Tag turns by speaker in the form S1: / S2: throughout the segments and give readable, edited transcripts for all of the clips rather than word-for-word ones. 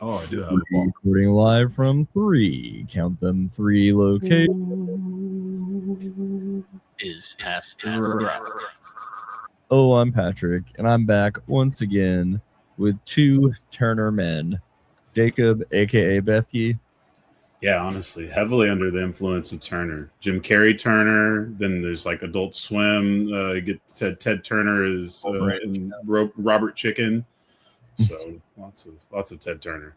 S1: Oh, I do have a ball.
S2: Recording live from 3. Count them 3 locations.
S3: Is past the
S2: Oh, I'm Patrick, and I'm back once again with 2 Turner men. Jacob, a.k.a. Bethke.
S1: Yeah, honestly, heavily under the influence of Turner. Jim Carrey Turner, then there's like Adult Swim. You get Ted Turner is in Robert Chicken. So lots of Ted Turner.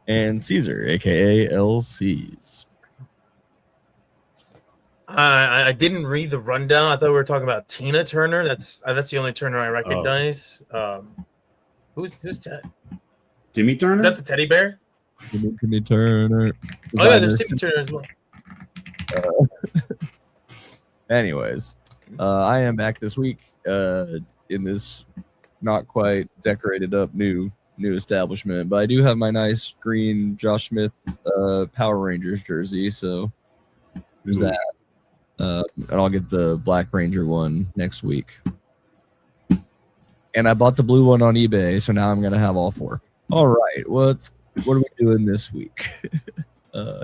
S2: And Caesar, a.k.a. LCs.
S3: I didn't read the rundown. I thought we were talking about Tina Turner. That's the only Turner I recognize. Who's Ted?
S1: Timmy Turner?
S3: Is that the teddy bear?
S2: Timmy Turner.
S3: Oh yeah, there's Timmy Turner as well.
S2: Anyways, I am back this week in this not quite decorated up new establishment, but I do have my nice green Josh Smith Power Rangers jersey, so there's that. And I'll get the Black Ranger one next week. And I bought the blue one on eBay, so now I'm gonna have all 4. All right, what are we doing this week?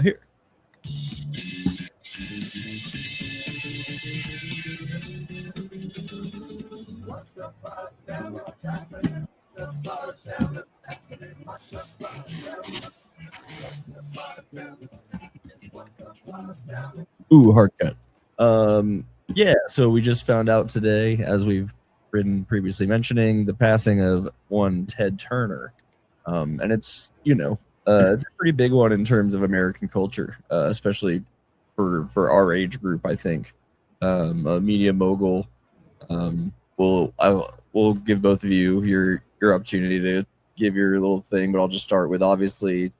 S2: Here. Ooh, hard cut. Yeah, so we just found out today, as we've been previously mentioning, the passing of one Ted Turner. And it's, it's a pretty big one in terms of American culture, especially for our age group, I think. A media mogul. We'll give both of you your opportunity to give your little thing, but I'll just start with obviously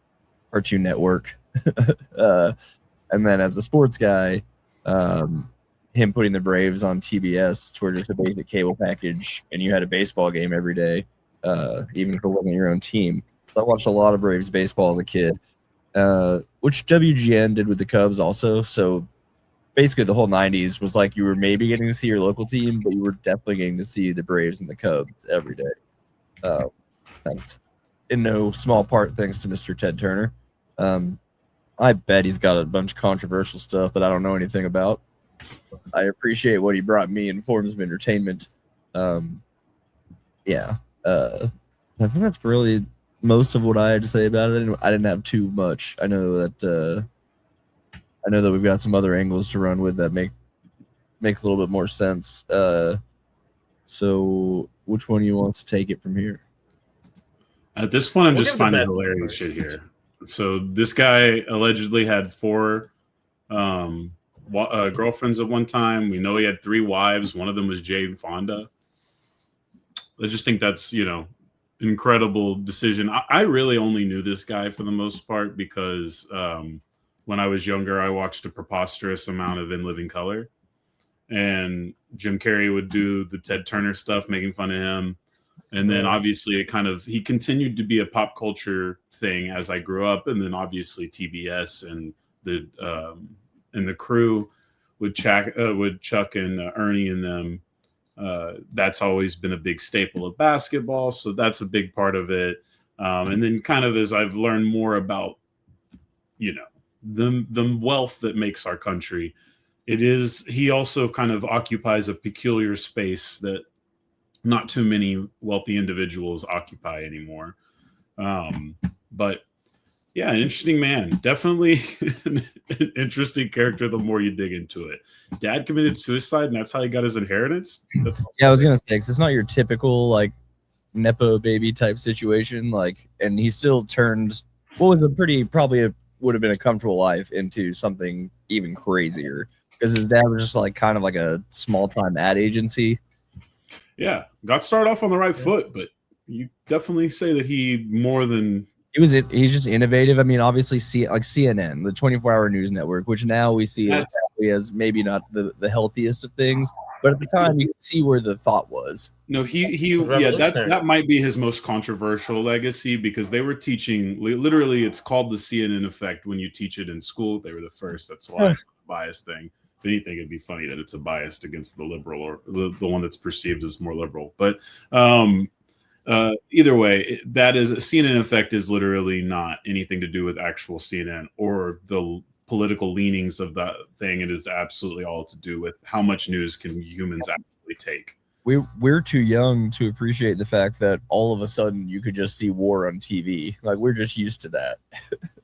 S2: Cartoon Network. And then as a sports guy, him putting the Braves on TBS to where just a basic cable package and you had a baseball game every day, even if it wasn't your own team. So I watched a lot of Braves baseball as a kid, which WGN did with the Cubs also. So basically the whole 90s was like you were maybe getting to see your local team, but you were definitely getting to see the Braves and the Cubs every day. Thanks. In no small part thanks to Mr. Ted Turner. I bet he's got a bunch of controversial stuff that I don't know anything about. I appreciate what he brought me in forms of entertainment. I think that's really most of what I had to say about it. I didn't have too much. I know that we've got some other angles to run with that make a little bit more sense. So which one of you wants to take it from here?
S1: At this point, I'm just finding hilarious shit here. So this guy allegedly had 4 girlfriends at one time. We know he had 3 wives. One of them was Jane Fonda. I just think that's, incredible decision. I really only knew this guy for the most part because when I was younger, I watched a preposterous amount of In Living Color. And Jim Carrey would do the Ted Turner stuff, making fun of him. And then obviously he continued to be a pop culture thing as I grew up. And then obviously TBS and the crew with Chuck and Ernie and them. That's always been a big staple of basketball. So that's a big part of it. And then kind of as I've learned more about, the wealth that makes our country, he also kind of occupies a peculiar space that not too many wealthy individuals occupy anymore. But yeah, an interesting man. Definitely an interesting character the more you dig into it. Dad committed suicide and that's how he got his inheritance?
S2: Yeah, I was going to say, 'cause it's not your typical like Nepo baby type situation. And he still turned what was would have been a comfortable life into something even crazier. Because his dad was just kind of like a small time ad agency.
S1: Yeah, got started off on the right foot, but you definitely say that he's
S2: just innovative. I mean, obviously, CNN, the 24-hour news network, which now we see as maybe not the healthiest of things, but at the time you could see where the thought was.
S1: No, that might be his most controversial legacy because they were teaching literally. It's called the CNN effect when you teach it in school. They were the first. That's why it's a bias thing. If anything, it'd be funny that it's a bias against the liberal or the one that's perceived as more liberal. But Either way, that is CNN effect is literally not anything to do with actual CNN or the political leanings of that thing. It is absolutely all to do with how much news can humans actually take.
S2: We're too young to appreciate the fact that all of a sudden you could just see war on TV. Like we're just used to that.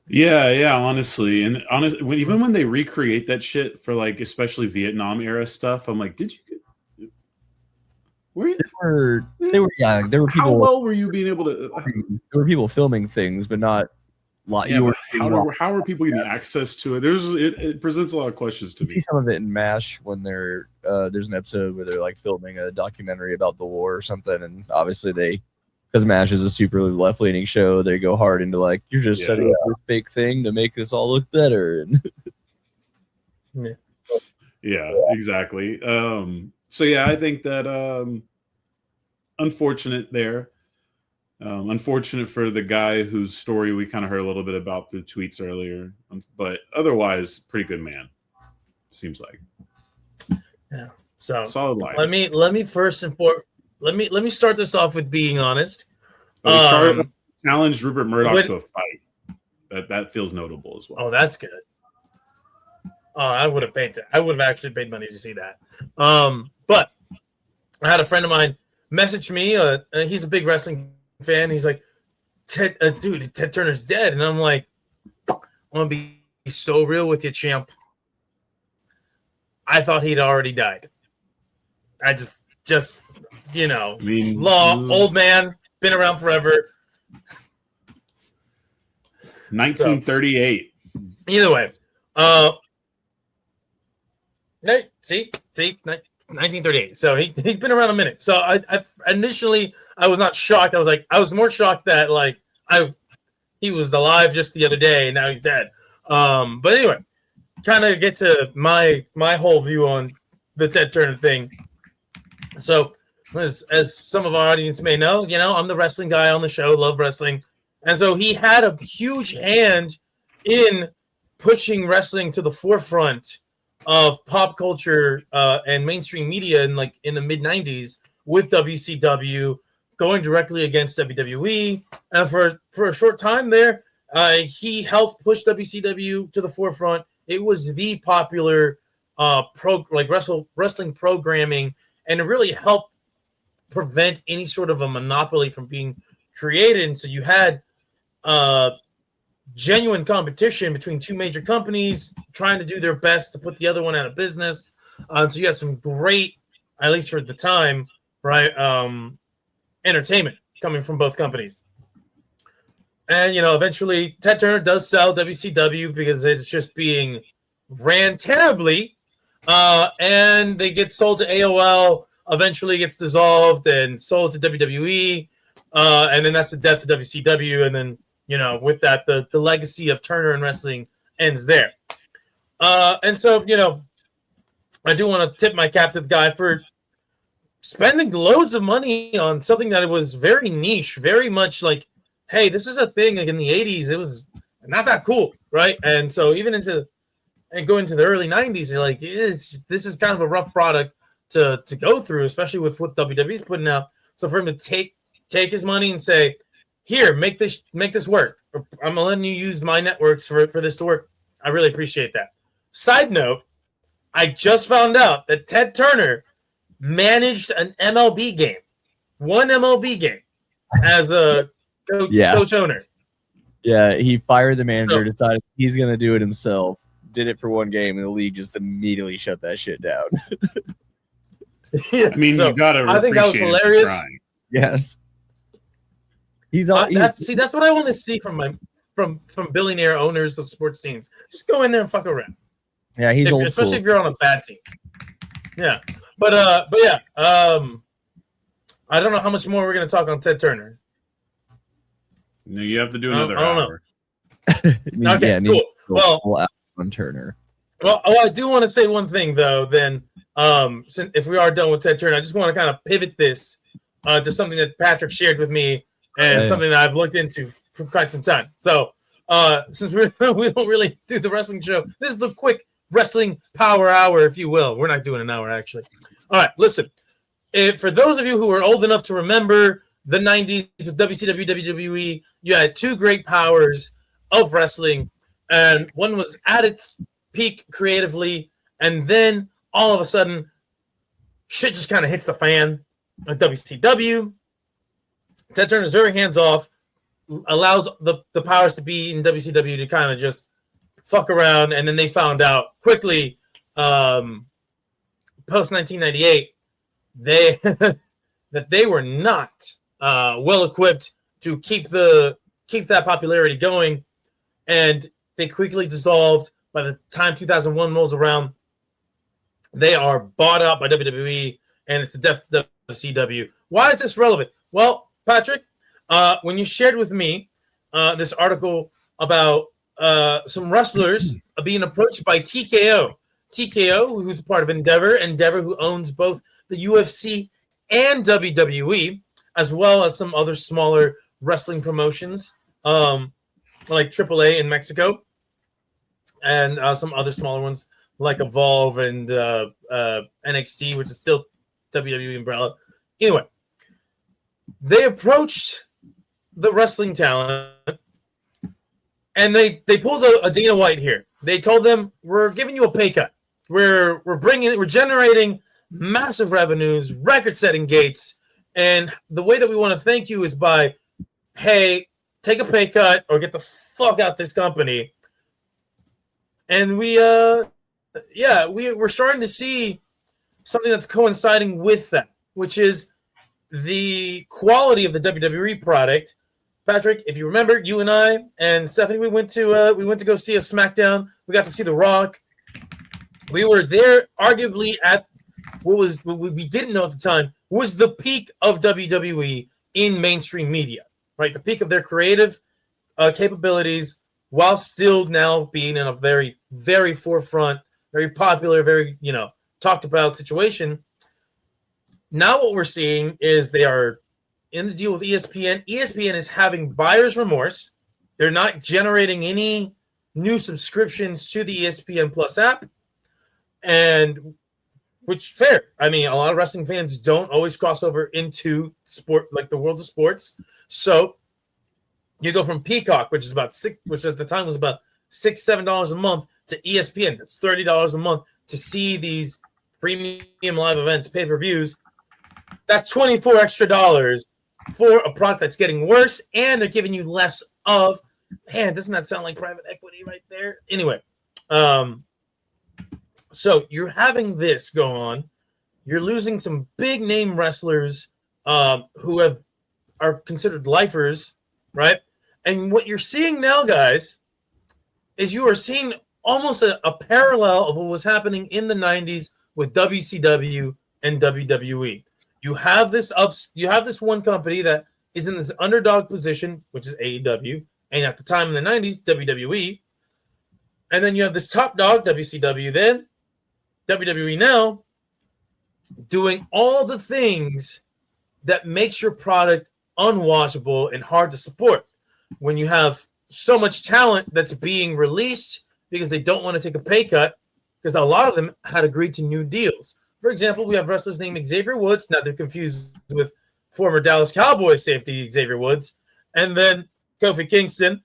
S1: Yeah, honestly, and even when they recreate that shit for like especially Vietnam era stuff, I'm like, did you?
S2: There were people.
S1: How well were you being able to?
S2: There were people filming things, but not like
S1: yeah, how are people getting access to it? It presents a lot of questions to
S2: you
S1: me.
S2: see some of it in MASH when there's an episode where they're like filming a documentary about the war or something, and obviously because MASH is a super left leaning show, they go hard into like you're just setting up this fake thing to make this all look better.
S1: Yeah, exactly. So yeah, I think that unfortunate there. Unfortunate for the guy whose story we kind of heard a little bit about through tweets earlier, but otherwise, pretty good man. Seems like.
S3: Yeah. So
S1: solid life.
S3: Let me first and foremost let me start this off with being honest.
S1: Challenged Rupert Murdoch to a fight. That feels notable as well.
S3: Oh, that's good. Oh, I would have paid that. I would have actually paid money to see that. But I had a friend of mine message me. He's a big wrestling fan. He's like, Ted Turner's dead. And I'm like, I'm going to be so real with you, champ. I thought he'd already died. I just old man, been around forever.
S1: 1938.
S3: So, either way. See, 1938. So he's been around a minute. So I initially was not shocked. I was more shocked that he was alive just the other day and now he's dead. But anyway, kind of get to my whole view on the Ted Turner thing. So as some of our audience may know, I'm the wrestling guy on the show, love wrestling. And so he had a huge hand in pushing wrestling to the forefront of pop culture and mainstream media in the mid 90s with WCW going directly against WWE. And for a short time there, he helped push WCW to the forefront. It was the popular wrestling programming, and it really helped prevent any sort of a monopoly from being created. And so you had genuine competition between two major companies trying to do their best to put the other one out of business. So you had some great, at least for the time, right, entertainment coming from both companies. And, eventually Ted Turner does sell WCW because it's just being ran terribly. And they get sold to AOL, eventually gets dissolved and sold to WWE. And then that's the death of WCW. And then, with that, the legacy of Turner and wrestling ends there. And so, I do want to tip my cap to the guy for spending loads of money on something that was very niche, very much like, hey, this is a thing. Like in the 80s, it was not that cool, right? And so even go into the early 90s, you're like, this is kind of a rough product to go through, especially with what WWE's putting out. So for him to take his money and say, here, make this work. I'm letting you use my networks for this to work. I really appreciate that. Side note, I just found out that Ted Turner managed an MLB game, one MLB game, as a coach owner.
S2: Yeah, he fired the manager, decided he's going to do it himself, did it for one game, and the league just immediately shut that shit down.
S1: Yeah, I mean, you got to
S3: I think that was hilarious.
S2: Yes.
S3: That's what I want to see from billionaire owners of sports teams. Just go in there and fuck around.
S2: Yeah,
S3: especially if you're on a bad team. Yeah, but yeah, I don't know how much more we're gonna talk on Ted Turner.
S1: No, you have to do another hour.
S3: Okay, cool. Well,
S2: on Turner.
S3: Well, I do want to say one thing though. Then, since if we are done with Ted Turner, I just want to kind of pivot this to something that Patrick shared with me. And something that I've looked into for quite some time. So, since we don't really do the wrestling show, this is the quick wrestling power hour, if you will. We're not doing an hour, actually. All right, listen. For those of you who are old enough to remember the 90s with WCW, WWE, you had two great powers of wrestling, and one was at its peak creatively, and then all of a sudden, shit just kind of hits the fan at WCW. Ted Turner's very hands off, allows the powers to be in WCW to kind of just fuck around, and then they found out quickly, post 1998, they that they were not well equipped to keep that popularity going, and they quickly dissolved. By the time 2001 rolls around, they are bought out by WWE, and it's the death of WCW. Why is this relevant? Well, Patrick, when you shared with me this article about some wrestlers being approached by TKO, who's a part of Endeavor, who owns both the UFC and WWE, as well as some other smaller wrestling promotions, like AAA in Mexico, and some other smaller ones like Evolve and NXT, which is still WWE umbrella. Anyway, they approached the wrestling talent, and they pulled a Dana White here. They told them, "We're giving you a pay cut. We're generating massive revenues, record-setting gates, and the way that we want to thank you is by, hey, take a pay cut or get the fuck out this company." And we're starting to see something that's coinciding with that, which is the quality of the WWE product. Patrick, if you remember, you and I and Stephanie, we went to go see a SmackDown. We got to see The Rock. We were there, arguably at what we didn't know at the time was the peak of WWE in mainstream media, right? The peak of their creative capabilities, while still now being in a very, very forefront, very popular, very talked about situation. Now what we're seeing is they are in the deal with ESPN. ESPN is having buyer's remorse. They're not generating any new subscriptions to the ESPN Plus app, and which fair. I mean, a lot of wrestling fans don't always cross over into sport, like the world of sports. So you go from Peacock, which at the time was about $6-7 a month, to ESPN. That's $30 a month to see these premium live events, pay-per-views. That's $24 extra for a product that's getting worse, and they're giving you less of. Man, doesn't that sound like private equity right there? Anyway, so you're having this go on. You're losing some big name wrestlers who are considered lifers, right? And what you're seeing now, guys, is you are seeing almost a parallel of what was happening in the 90s with WCW and WWE. You have this one company that is in this underdog position, which is AEW, and at the time in the 90s, WWE. And then you have this top dog, WCW, then WWE now, doing all the things that makes your product unwatchable and hard to support. When you have so much talent that's being released because they don't want to take a pay cut, because a lot of them had agreed to new deals. For example, we have wrestlers named Xavier Woods. Now they're confused with former Dallas Cowboys safety Xavier Woods. And then Kofi Kingston,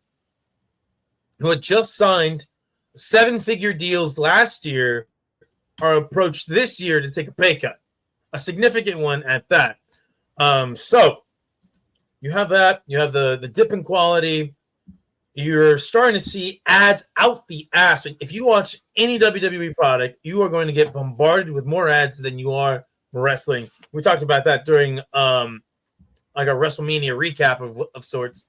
S3: who had just signed 7-figure deals last year, are approached this year to take a pay cut. A significant one at that. So you have that. You have the dip in quality. You're starting to see ads out the ass. If you watch any WWE product, you are going to get bombarded with more ads than you are wrestling. We talked about that during like a WrestleMania recap of sorts.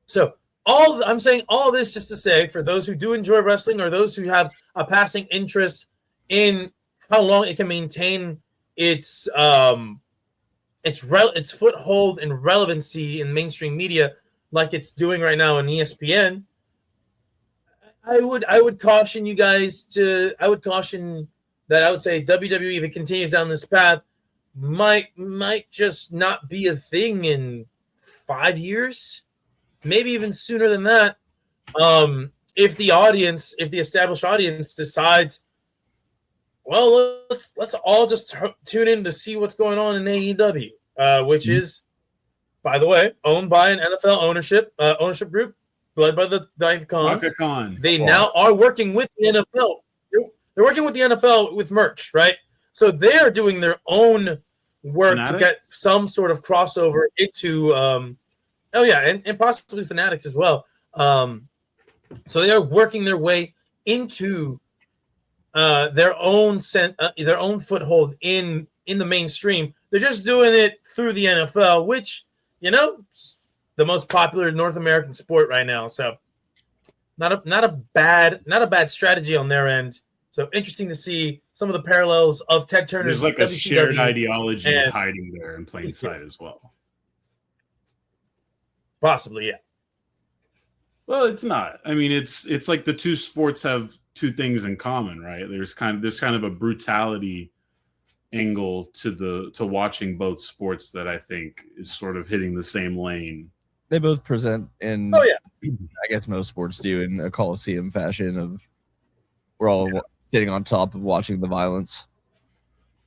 S3: So I'm saying all this just to say, for those who do enjoy wrestling or those who have a passing interest in how long it can maintain its foothold and relevancy in mainstream media, like it's doing right now on ESPN, I would caution you guys I would say WWE, if it continues down this path, might just not be a thing in 5 years, maybe even sooner than that. If the established audience decides, well, let's all just tune in to see what's going on in AEW. which is, by the way, owned by an NFL ownership group led by the
S1: Waka
S3: Icons.
S1: Khan.
S3: They now are working with the NFL. They're working with the NFL with merch, right? So they are doing their own work to get some sort of crossover into, and possibly Fanatics as well. So they are working their way into their own foothold in the mainstream. They're just doing it through the NFL, which it's the most popular North American sport right now. So not a bad strategy on their end. So interesting to see some of the parallels of Ted Turner's.
S1: There's like a
S3: WCW
S1: shared ideology hiding there in plain sight as well.
S3: Possibly, yeah.
S1: Well, it's not. I mean, it's like the two sports have two things in common, right? There's kind of a brutality angle to watching both sports that I think is sort of hitting the same lane.
S2: They both present in, I guess most sports do, in a Coliseum fashion of we're all sitting on top of watching the violence.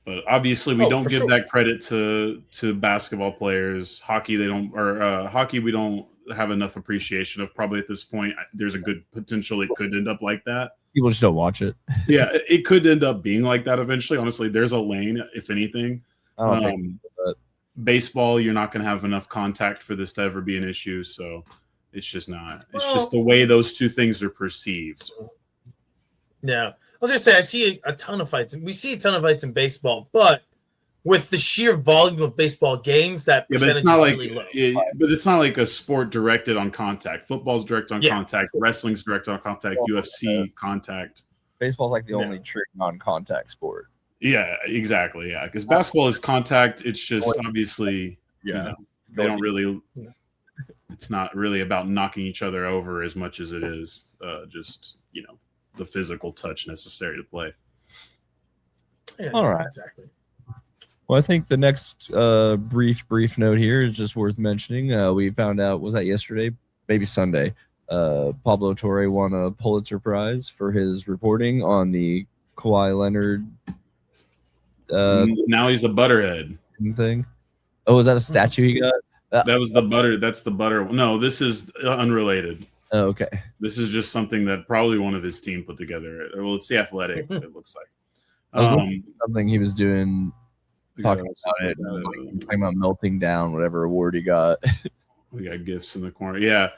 S1: But obviously, we don't give that credit to basketball players. Hockey, we don't have enough appreciation of. Probably at this point, there's a good potential it could end up like that.
S2: People just don't watch it.
S1: Yeah, it could end up being like that eventually. Honestly, there's a lane, if anything.
S2: I don't think so,
S1: baseball, you're not going to have enough contact for this to ever be an issue. So it's just not. It's just the way those two things are perceived.
S3: Yeah. I was going to say, I see a ton of fights. We see a ton of fights in baseball, but with the sheer volume of baseball games, that percentage is really low.
S1: But it's not like a sport directed on contact. Football's directed on contact. Wrestling's directed on contact. UFC contact.
S2: Baseball's like the only true non-contact sport.
S1: Yeah, exactly. Yeah, because basketball is contact. It's just obviously, they don't really. It's not really about knocking each other over as much as it is just the physical touch necessary to play.
S3: Yeah,
S2: all right,
S3: exactly.
S2: Well, I think the next brief note here is just worth mentioning. We found out, was that yesterday? Maybe Sunday. Pablo Torre won a Pulitzer Prize for his reporting on the Kawhi Leonard.
S1: Now he's a butterhead
S2: thing. Oh, was that a statue he got?
S1: That was the butter. That's the butter. No, this is unrelated.
S2: Oh, okay.
S1: This is just something that probably one of his team put together. Well, it's the Athletic. It looks like
S2: something he was doing. Talking about it, talking about melting down, whatever award he got.
S1: We got gifts in the corner. Yeah.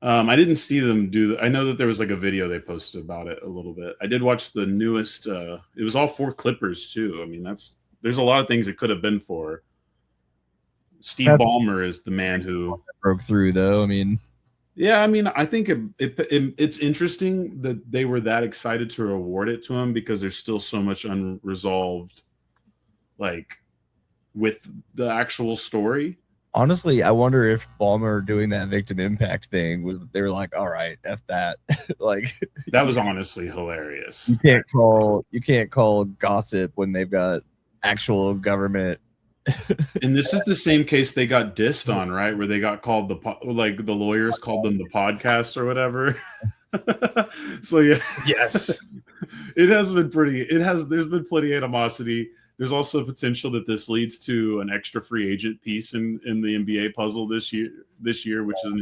S1: I didn't see them do that. I know that there was like a video they posted about it a little bit. I did watch the newest. It was all 4 Clippers too. I mean, there's a lot of things it could have been for. Steve Ballmer is the man who
S2: broke through, though. I mean,
S1: I think it's interesting that they were that excited to award it to him because there's still so much unresolved, like with the actual story.
S2: Honestly, I wonder if Ballmer doing that victim impact thing was they were like, all right, F that. Like
S1: that was honestly hilarious.
S2: You can't call gossip when they've got actual government.
S1: And this is the same case they got dissed on, right? Where they got called the lawyers called them the podcast or whatever. So yeah.
S3: Yes.
S1: There's been plenty of animosity. There's also potential that this leads to an extra free agent piece in the NBA puzzle this year, which is an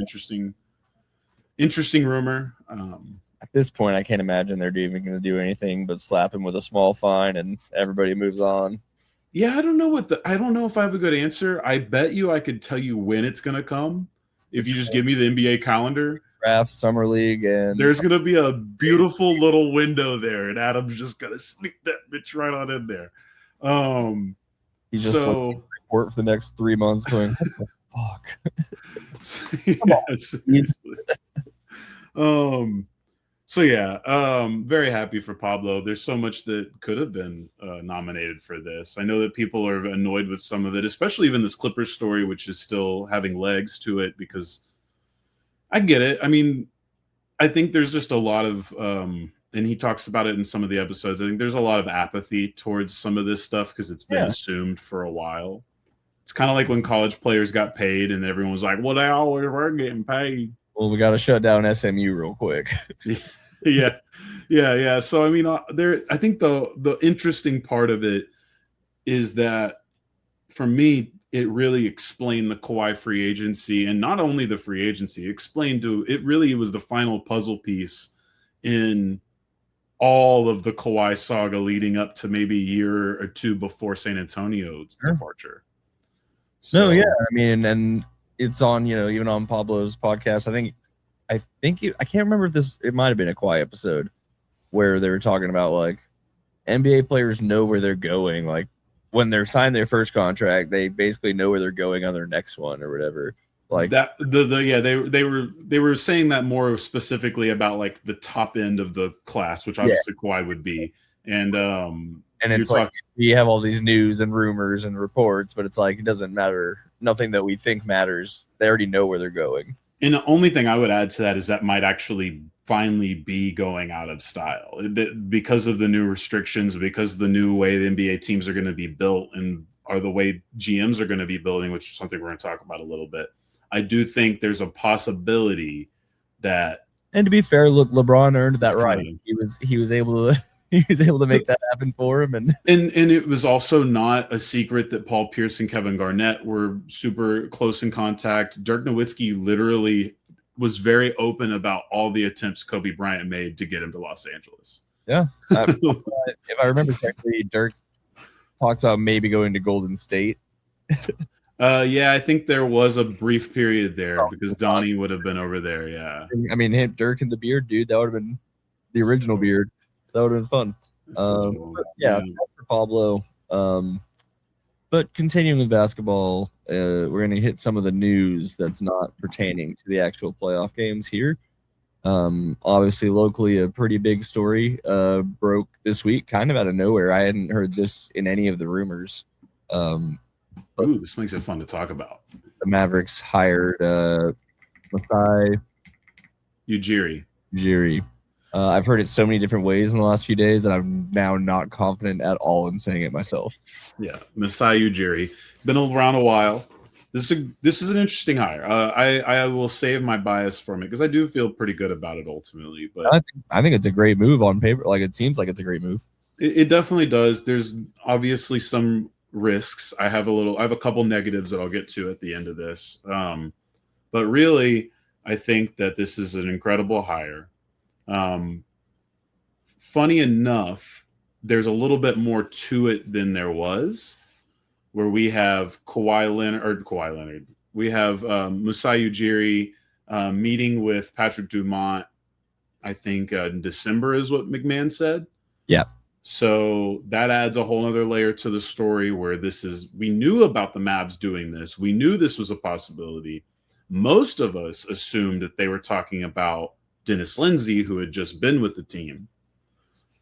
S1: interesting rumor.
S2: At this point, I can't imagine they're even going to do anything but slap him with a small fine and everybody moves on.
S1: Yeah, I don't know if I have a good answer. I bet you I could tell you when it's going to come if you just give me the NBA calendar.
S2: Draft, summer league, and
S1: there's going to be a beautiful little window there, and Adam's just going to sneak that bitch right on in there.
S2: He's just report for the next 3 months going, what the fuck?
S1: So yeah, very happy for Pablo. There's so much that could have been nominated for this. I know that people are annoyed with some of it, especially even this Clippers story, which is still having legs to it, because I get it. I mean, I think there's just a lot of, and he talks about it in some of the episodes, I think there's a lot of apathy towards some of this stuff because it's been assumed for a while. It's kind of like when college players got paid and everyone was like, well, they always were getting paid.
S2: Well, we got to shut down SMU real quick.
S1: Yeah. So, I mean, I think the interesting part of it is that for me, it really explained the Kawhi free agency, and not only the free agency, it really was the final puzzle piece in all of the Kawhi saga leading up to maybe a year or two before San Antonio's departure.
S2: So, no, yeah, I mean, and it's on, even on Pablo's podcast. I can't remember if it might have been a Kawhi episode where they were talking about like NBA players know where they're going. Like when they're signing their first contract, they basically know where they're going on their next one or whatever. Like
S1: that, they were saying that more specifically about like the top end of the class, which obviously Kawhi would be, and
S2: it's like we have all these news and rumors and reports, but it's like it doesn't matter. Nothing that we think matters. They already know where they're going.
S1: And the only thing I would add to that is that might actually finally be going out of style because of the new restrictions, because of the new way the NBA teams are going to be built and are the way GMs are going to be building, which is something we're going to talk about a little bit. I do think there's a possibility that,
S2: and to be fair, look, LeBron earned that right. He was able to make that happen for him, and
S1: it was also not a secret that Paul Pierce and Kevin Garnett were super close in contact. Dirk Nowitzki literally was very open about all the attempts Kobe Bryant made to get him to Los Angeles.
S2: Yeah. If I remember correctly, Dirk talks about maybe going to Golden State.
S1: Yeah, I think there was a brief period there because Donnie would have been over there. Yeah.
S2: I mean, him, Dirk and the beard, dude, that would have been the original beard. That would have been fun. Yeah, for Pablo. But continuing with basketball, we're going to hit some of the news that's not pertaining to the actual playoff games here. Obviously, locally, a pretty big story broke this week, kind of out of nowhere. I hadn't heard this in any of the rumors.
S1: This makes it fun to talk about.
S2: The Mavericks hired Masai Ujiri. I've heard it so many different ways in the last few days that I'm now not confident at all in saying it myself.
S1: Yeah, Masai Ujiri. Been around a while. This is an interesting hire. I will save my bias from it because I do feel pretty good about it ultimately. But
S2: I think it's a great move on paper. Like it seems like it's a great move.
S1: It definitely does. There's obviously some risks. I have a couple negatives that I'll get to at the end of this. But really, I think that this is an incredible hire. Funny enough, there's a little bit more to it than there was, where we have Kawhi Leonard. We have Masai Ujiri meeting with Patrick Dumont, I think in December is what McMahon said.
S2: Yeah.
S1: So that adds a whole other layer to the story where we knew about the Mavs doing this. We knew this was a possibility. Most of us assumed that they were talking about Dennis Lindsey, who had just been with the team.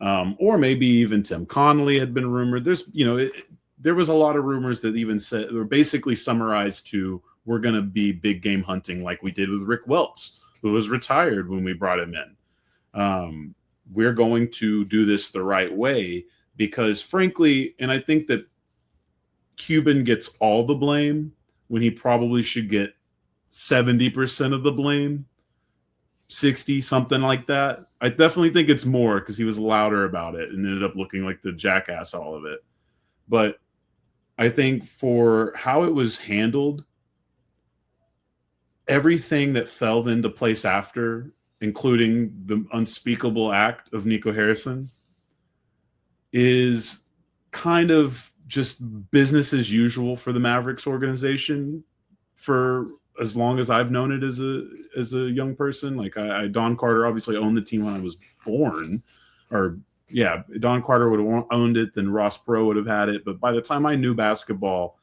S1: Or maybe even Tim Connolly had been rumored. There was a lot of rumors that even said, or basically summarized to, we're going to be big game hunting like we did with Rick Welts, who was retired when we brought him in. We're going to do this the right way because, frankly, and I think that Cuban gets all the blame when he probably should get 70% of the blame, 60, something like that. I definitely think it's more because he was louder about it and ended up looking like the jackass all of it. But I think for how it was handled, everything that fell into place after, including the unspeakable act of Nico Harrison, is kind of just business as usual for the Mavericks organization for as long as I've known it as a young person. Like Don Carter obviously owned the team when I was born, Don Carter would have owned it, then Ross Perot would have had it. But by the time I knew basketball,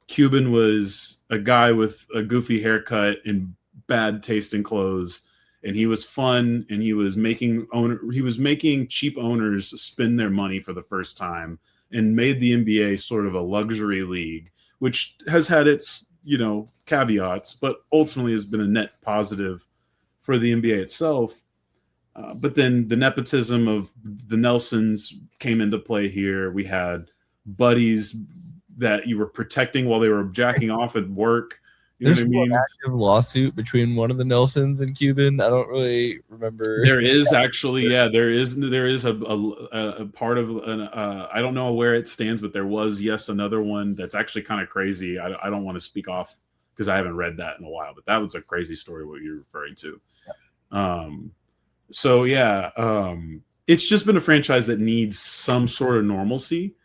S1: Cuban was a guy with a goofy haircut and bad taste in clothes. And he was fun, and he was making cheap owners spend their money for the first time, and made the NBA sort of a luxury league, which has had its caveats, but ultimately has been a net positive for the NBA itself. But then the nepotism of the Nelsons came into play here. We had buddies that you were protecting while they were jacking off at work. You know
S2: There's
S1: what I
S2: still an
S1: mean?
S2: active lawsuit between one of the Nelsons and Cuban. I don't really remember.
S1: There is actually, yeah, there is a part of an I don't know where it stands, but there was another one that's actually kind of crazy. I don't want to speak off because I haven't read that in a while, but that was a crazy story what you're referring to. So yeah, it's just been a franchise that needs some sort of normalcy.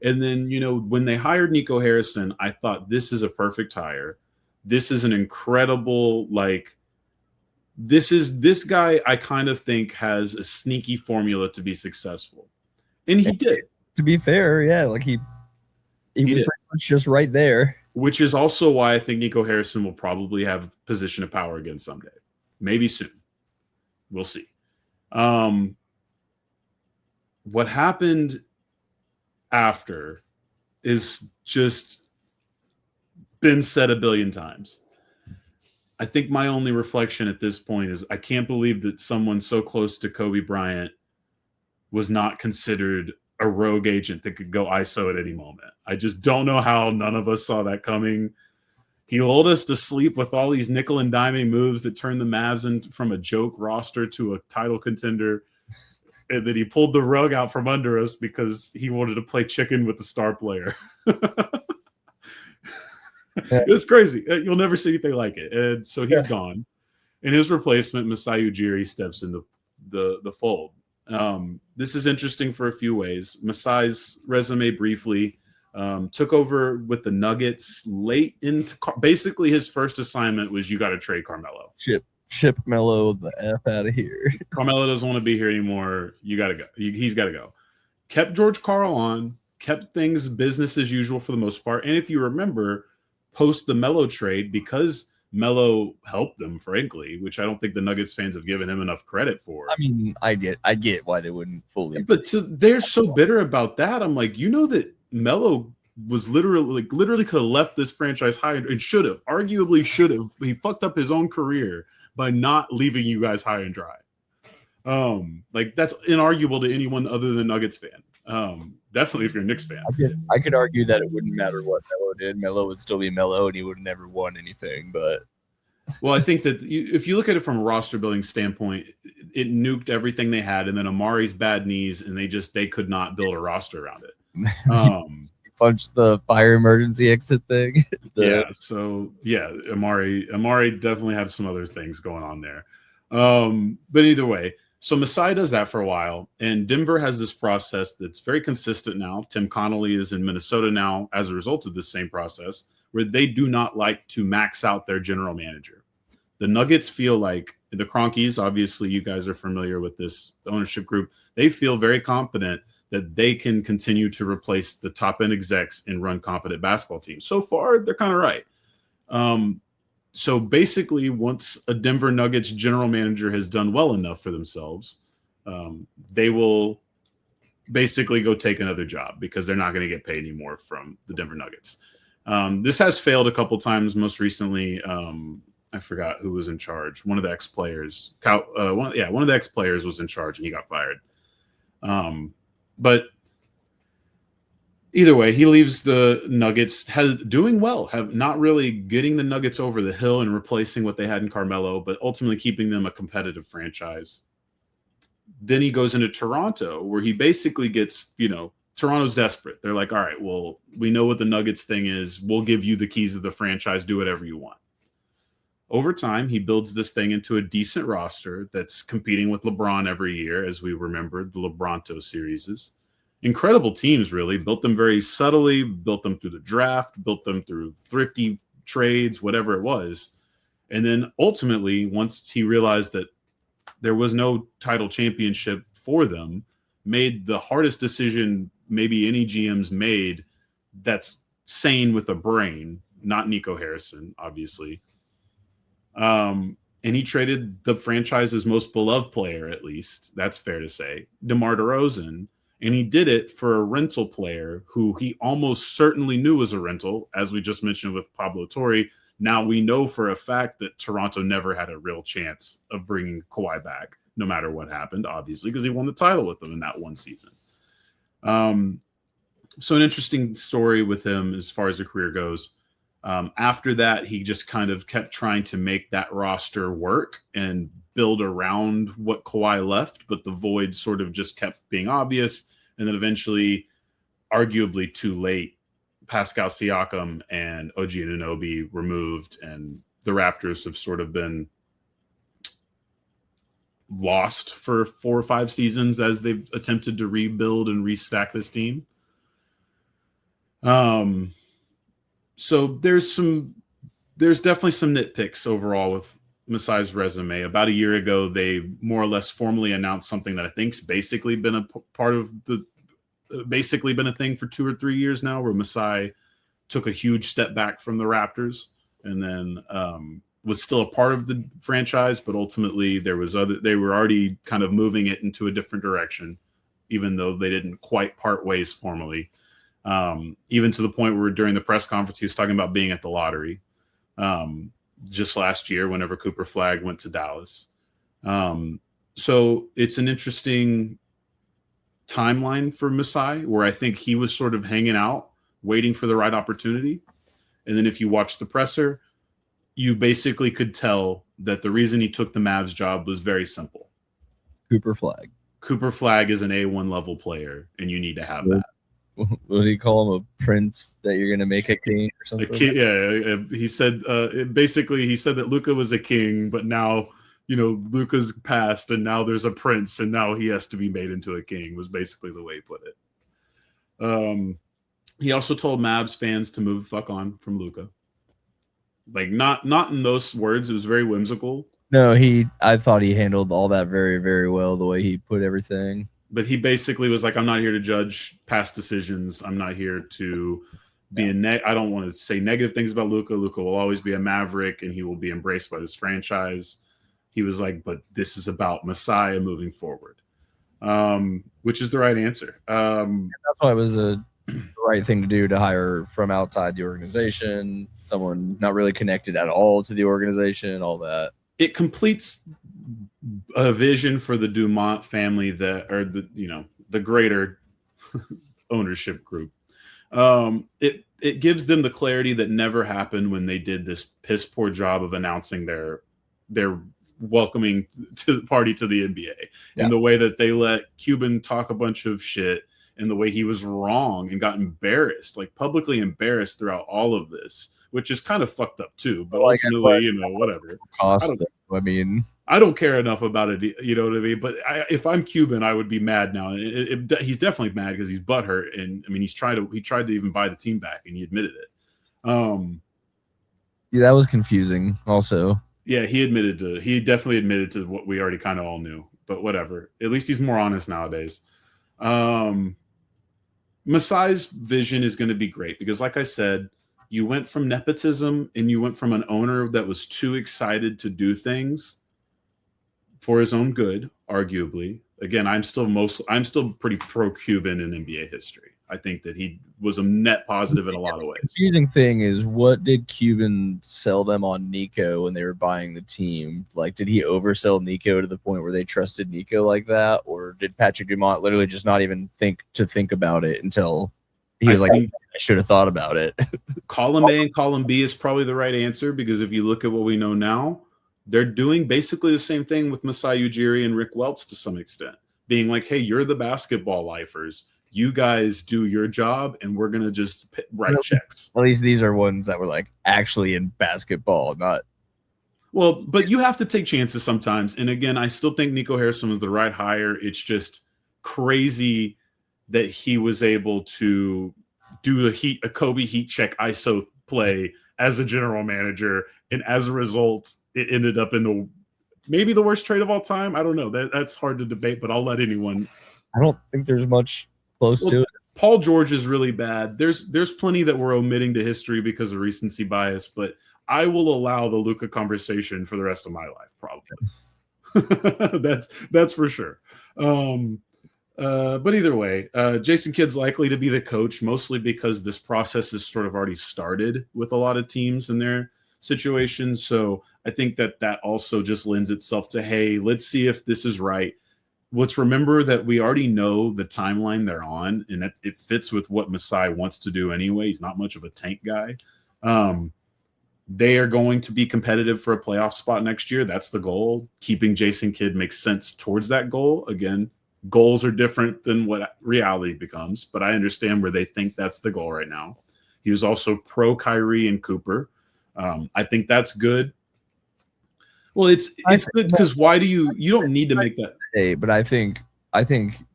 S1: And then, when they hired Nico Harrison, I thought this is a perfect hire. This is an incredible, this guy I kind of think has a sneaky formula to be successful. And he did.
S2: To be fair, yeah, like he was pretty much just right there.
S1: Which is also why I think Nico Harrison will probably have position of power again someday. Maybe soon. We'll see. What happened after is just been said a billion times. I think my only reflection at this point is I can't believe that someone so close to Kobe Bryant was not considered a rogue agent that could go ISO at any moment. I just don't know how none of us saw that coming. He lulled us to sleep with all these nickel and diming moves that turned the Mavs from a joke roster to a title contender. And then he pulled the rug out from under us because he wanted to play chicken with the star player. It's crazy. You'll never see anything like it. And so he's gone. And his replacement, Masai Ujiri, steps into the fold. This is interesting for a few ways. Masai's resume briefly took over with the Nuggets late into basically his first assignment was you got to trade Carmelo.
S2: Ship Melo the F out of here.
S1: Carmelo doesn't want to be here anymore. You got to go. He's got to go. Kept George Karl on, kept things business as usual for the most part. And if you remember, post the Melo trade, because Melo helped them, frankly, which I don't think the Nuggets fans have given him enough credit for.
S2: I mean, I get why they wouldn't fully.
S1: But they're so bitter about that. I'm like, that Melo was literally could have left this franchise high and arguably should have. He fucked up his own career by not leaving you guys high and dry. That's inarguable to anyone other than Nuggets fan. Definitely if you're a Knicks fan.
S2: I could argue that it wouldn't matter what Melo did. Melo would still be Melo, and he would have never won anything. But
S1: I think that if you look at it from a roster building standpoint, it nuked everything they had, and then Amari's bad knees, and they could not build a roster around it.
S2: Punch the fire emergency exit thing.
S1: Amari definitely had some other things going on there. But either way, so Masai does that for a while, and Denver has this process that's very consistent now. Tim Connolly is in Minnesota now as a result of this same process, where they do not like to max out their general manager. The Nuggets feel like the Cronkies, obviously you guys are familiar with this ownership group, they feel very confident that they can continue to replace the top end execs and run competent basketball teams. So far, they're kind of right. So basically, once a Denver Nuggets general manager has done well enough for themselves, they will basically go take another job because they're not going to get paid anymore from the Denver Nuggets. This has failed a couple times. Most recently, I forgot who was in charge. One of the ex-players. One of the ex-players was in charge and he got fired. But either way, he leaves the Nuggets doing well, have not really getting the Nuggets over the hill and replacing what they had in Carmelo, but ultimately keeping them a competitive franchise. Then he goes into Toronto, where he basically gets, Toronto's desperate. They're like, all right, well, we know what the Nuggets thing is. We'll give you the keys of the franchise. Do whatever you want. Over time, he builds this thing into a decent roster that's competing with LeBron every year, as we remember the LeBronto series. Incredible teams, really. Built them very subtly, built them through the draft, built them through thrifty trades, whatever it was. And then ultimately, once he realized that there was no title championship for them, made the hardest decision maybe any GM's made that's sane with a brain, not Nico Harrison, obviously. And he traded the franchise's most beloved player, at least, that's fair to say, DeMar DeRozan, and he did it for a rental player who he almost certainly knew was a rental, as we just mentioned with Pablo Torre. Now we know for a fact that Toronto never had a real chance of bringing Kawhi back, no matter what happened, obviously, because he won the title with them in that one season. So an interesting story with him as far as the career goes. After that, he just kind of kept trying to make that roster work and build around what Kawhi left, but the void sort of just kept being obvious. And then eventually, arguably too late, Pascal Siakam and OG Anunoby removed, and the Raptors have sort of been lost for 4 or 5 seasons as they've attempted to rebuild and restack this team. So there's definitely some nitpicks overall with Masai's resume. About a year ago, they more or less formally announced something that I think's basically been a part of basically been a thing for 2 or 3 years now, where Masai took a huge step back from the Raptors and then was still a part of the franchise, but ultimately they were already kind of moving it into a different direction, even though they didn't quite part ways formally. Even to the point where during the press conference, he was talking about being at the lottery just last year whenever Cooper Flagg went to Dallas. So it's an interesting timeline for Masai, where I think he was sort of hanging out, waiting for the right opportunity. And then if you watch the presser, you basically could tell that the reason he took the Mavs job was very simple.
S2: Cooper Flagg.
S1: Cooper Flagg is an A1 level player, and you need to have that.
S2: What do you call him? A prince that you're going to make a king or something?
S1: Yeah. He said basically he said that Luka was a king, but now, Luka's passed and now there's a prince and now he has to be made into a king, was basically the way he put it. He also told Mavs fans to move the fuck on from Luka. Like not in those words. It was very whimsical.
S2: No, I thought he handled all that very, very well, the way he put everything.
S1: But he basically was like, I'm not here to judge past decisions. I'm not here to be I don't want to say negative things about Luka. Luka will always be a Maverick and he will be embraced by this franchise. He was like, but this is about Masai moving forward, which is the right answer.
S2: That's why it was the right thing to do, to hire from outside the organization, someone not really connected at all to the organization, all that.
S1: It completes a vision for the Dumont family the greater ownership group. It gives them the clarity that never happened when they did this piss poor job of announcing their welcoming to the party to the NBA, and the way that they let Cuban talk a bunch of shit, and the way he was wrong and got embarrassed, like publicly embarrassed throughout all of this, which is kind of fucked up too. But ultimately, whatever. I don't care enough about it, you know what I mean? But if I'm Cuban, I would be mad now. He's definitely mad because he's butthurt, and I mean he tried to even buy the team back, and he admitted it.
S2: Yeah, that was confusing. Also,
S1: yeah, he definitely admitted to what we already kind of all knew. But whatever. At least he's more honest nowadays. Masai's vision is going to be great because, like I said, you went from nepotism and you went from an owner that was too excited to do things for his own good, arguably. Again, I'm still pretty pro-Cuban in NBA history. I think that he was a net positive in a lot of ways.
S2: The confusing thing is, what did Cuban sell them on Nico when they were buying the team? Like, did he oversell Nico to the point where they trusted Nico like that? Or did Patrick Dumont literally just not even think about it until he was I should have thought about it?
S1: Column A and column B is probably the right answer, because if you look at what we know now, they're doing basically the same thing with Masai Ujiri and Rick Welts to some extent, being like, hey, you're the basketball lifers. You guys do your job, and we're going to just write checks.
S2: At least these are ones that were like actually in basketball, not.
S1: Well, but you have to take chances sometimes. And again, I still think Nico Harrison was the right hire. It's just crazy that he was able to do a Kobe heat check ISO play as a general manager. And as a result, it ended up in maybe the worst trade of all time. I don't know. That's hard to debate, but I'll let anyone.
S2: I don't think there's much close to it.
S1: Paul George is really bad. There's plenty that we're omitting to history because of recency bias, but I will allow the Luka conversation for the rest of my life, probably. that's for sure. But either way, Jason Kidd's likely to be the coach, mostly because this process is sort of already started with a lot of teams in their situations. So I think that also just lends itself to, hey, let's see if this is right. Let's remember that we already know the timeline they're on, and that it fits with what Masai wants to do anyway. He's not much of a tank guy. They are going to be competitive for a playoff spot next year. That's the goal. Keeping Jason Kidd makes sense towards that goal. Again, goals are different than what reality becomes, but I understand where they think that's the goal right now. He was also pro Kyrie and Cooper. I think that's good. Well, it's good because why do you don't need to make that.
S2: Hey, but I think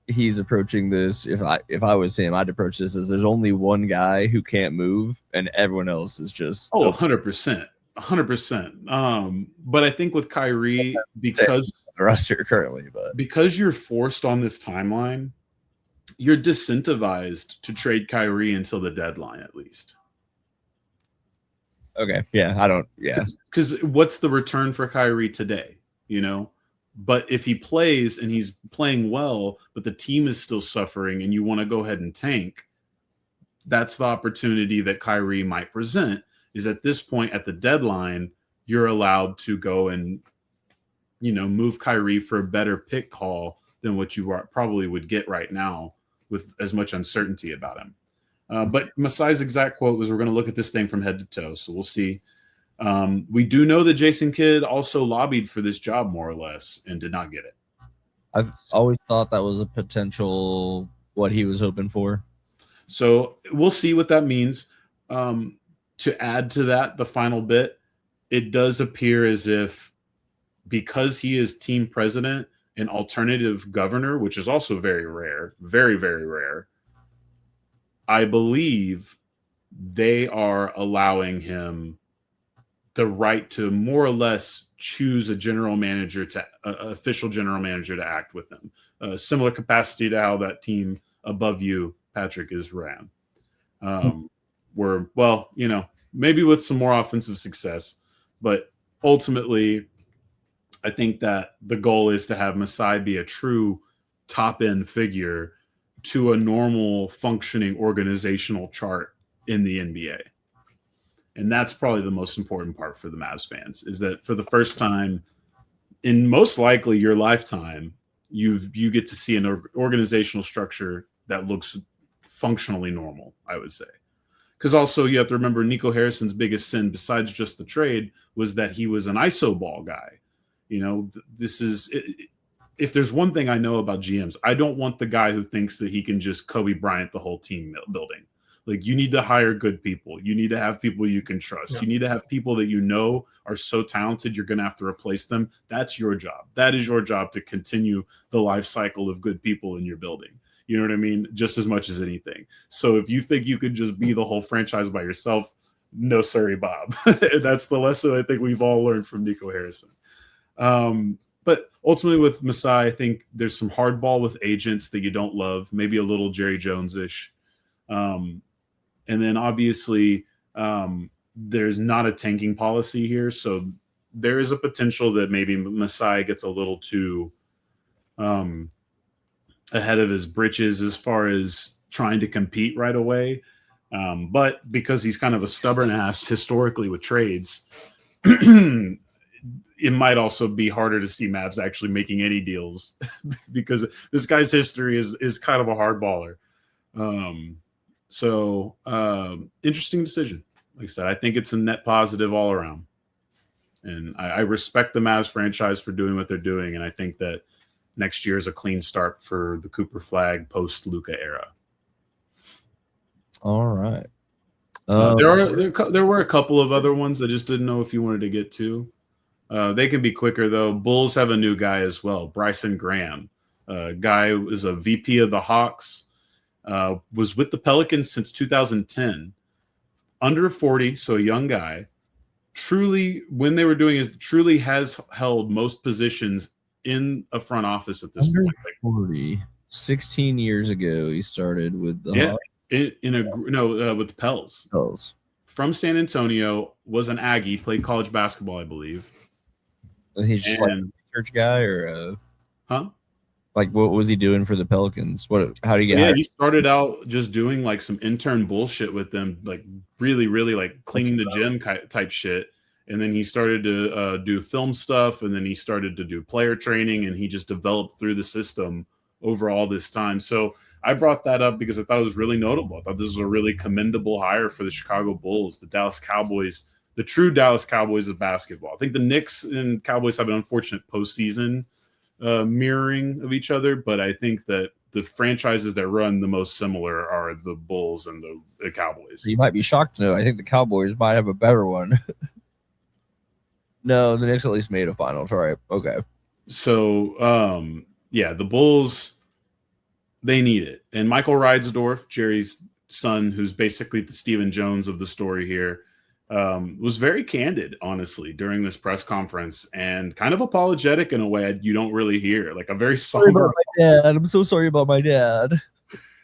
S2: he's approaching this. If I was him, I'd approach this as there's only one guy who can't move, and everyone else is just
S1: 100%. 100%. But I think with Kyrie, because
S2: the roster currently, but
S1: because you're forced on this timeline, you're disincentivized to trade Kyrie until the deadline at least.
S2: Okay. Yeah.
S1: Because what's the return for Kyrie today? But if he plays and he's playing well, but the team is still suffering and you want to go ahead and tank, that's the opportunity that Kyrie might present. Is at this point at the deadline, you're allowed to go and, move Kyrie for a better pick call than what you probably would get right now with as much uncertainty about him. But Masai's exact quote was, we're going to look at this thing from head to toe. So we'll see. We do know that Jason Kidd also lobbied for this job more or less and did not get it.
S2: I've always thought that was a potential what he was hoping for.
S1: So we'll see what that means. To add to that, the final bit, it does appear as if because he is team president and alternative governor, which is also very rare, very, very rare, I believe they are allowing him the right to more or less choose a official general manager to act with him. A similar capacity to how that team above you, Patrick, is ran. Maybe with some more offensive success, but ultimately, I think that the goal is to have Masai be a true top-end figure to a normal functioning organizational chart in the NBA. And that's probably the most important part for the Mavs fans, is that for the first time in most likely your lifetime, you get to see an organizational structure that looks functionally normal, I would say. Because also you have to remember Nico Harrison's biggest sin, besides just the trade, was that he was an ISO ball guy. If there's one thing I know about GMs, I don't want the guy who thinks that he can just Kobe Bryant the whole team building. Like, you need to hire good people. You need to have people you can trust. Yeah. You need to have people that are so talented you're going to have to replace them. That's your job. That is your job, to continue the life cycle of good people in your building. You know what I mean? Just as much as anything. So if you think you could just be the whole franchise by yourself, no sorry, Bob. That's the lesson I think we've all learned from Nico Harrison. But ultimately with Masai, I think there's some hardball with agents that you don't love, maybe a little Jerry Jones-ish. And then obviously there's not a tanking policy here. So there is a potential that maybe Masai gets a little too ahead of his britches as far as trying to compete right away. But because he's kind of a stubborn ass historically with trades, it might also be harder to see Mavs actually making any deals because this guy's history is kind of a hard baller. So interesting decision. Like I said, I think it's a net positive all around. And I respect the Mavs franchise for doing what they're doing. And I think that next year is a clean start for the Cooper Flag post-Luka era.
S2: All right.
S1: There were a couple of other ones I just didn't know if you wanted to get to. They can be quicker, though. Bulls have a new guy as well, Bryson Graham. Guy is a VP of the Hawks, was with the Pelicans since 2010. Under 40, so a young guy. Truly, when they were doing it, truly has held most positions in a front office at this
S2: under
S1: point.
S2: 40, 16 years ago, he started with the Hawks.
S1: With the Pels.
S2: Pels.
S1: From San Antonio, was an Aggie, played college basketball, I believe.
S2: And he's just like a church guy, or like what was he doing for the Pelicans? How do you get hired?
S1: He started out just doing like some intern bullshit with them, like really, really like cleaning the gym type shit. And then he started to do film stuff, and then he started to do player training, and he just developed through the system over all this time. So I brought that up because I thought it was really notable. I thought this was a really commendable hire for the Chicago Bulls. The Dallas Cowboys the true Dallas Cowboys of basketball. I think the Knicks and Cowboys have an unfortunate postseason mirroring of each other, but I think that the franchises that run the most similar are the Bulls and the Cowboys.
S2: You might be shocked to know I think the Cowboys might have a better one. No, the Knicks at least made a finals. All right. Okay.
S1: So, yeah, the Bulls, they need it. And Michael Reidsdorf, Jerry's son, who's basically the Stephen Jones of the story here, was very candid, honestly, during this press conference and kind of apologetic in a way you don't really hear. Like a very somber.
S2: I'm so sorry about my dad.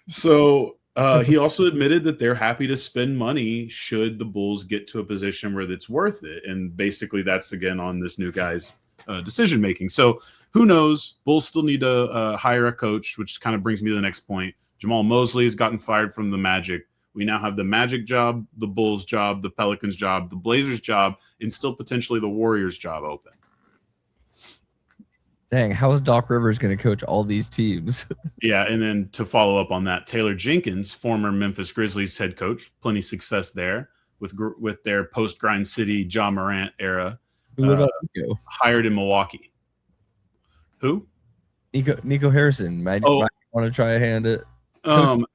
S1: So he also admitted that they're happy to spend money should the Bulls get to a position where it's worth it. And basically that's, again, on this new guy's decision making. So who knows? Bulls still need to hire a coach, which kind of brings me to the next point. Jamal Mosley has gotten fired from the Magic. We now have the Magic job, the Bulls job, the Pelicans job, the Blazers job, and still potentially the Warriors job open.
S2: Dang, how is Doc Rivers going to coach all these teams?
S1: Yeah, and then to follow up on that, Taylor Jenkins, former Memphis Grizzlies head coach, plenty of success there with their post-Grind City John Morant era.
S2: What about Nico?
S1: Hired in Milwaukee. Who?
S2: Nico Harrison. Might want to try a hand at.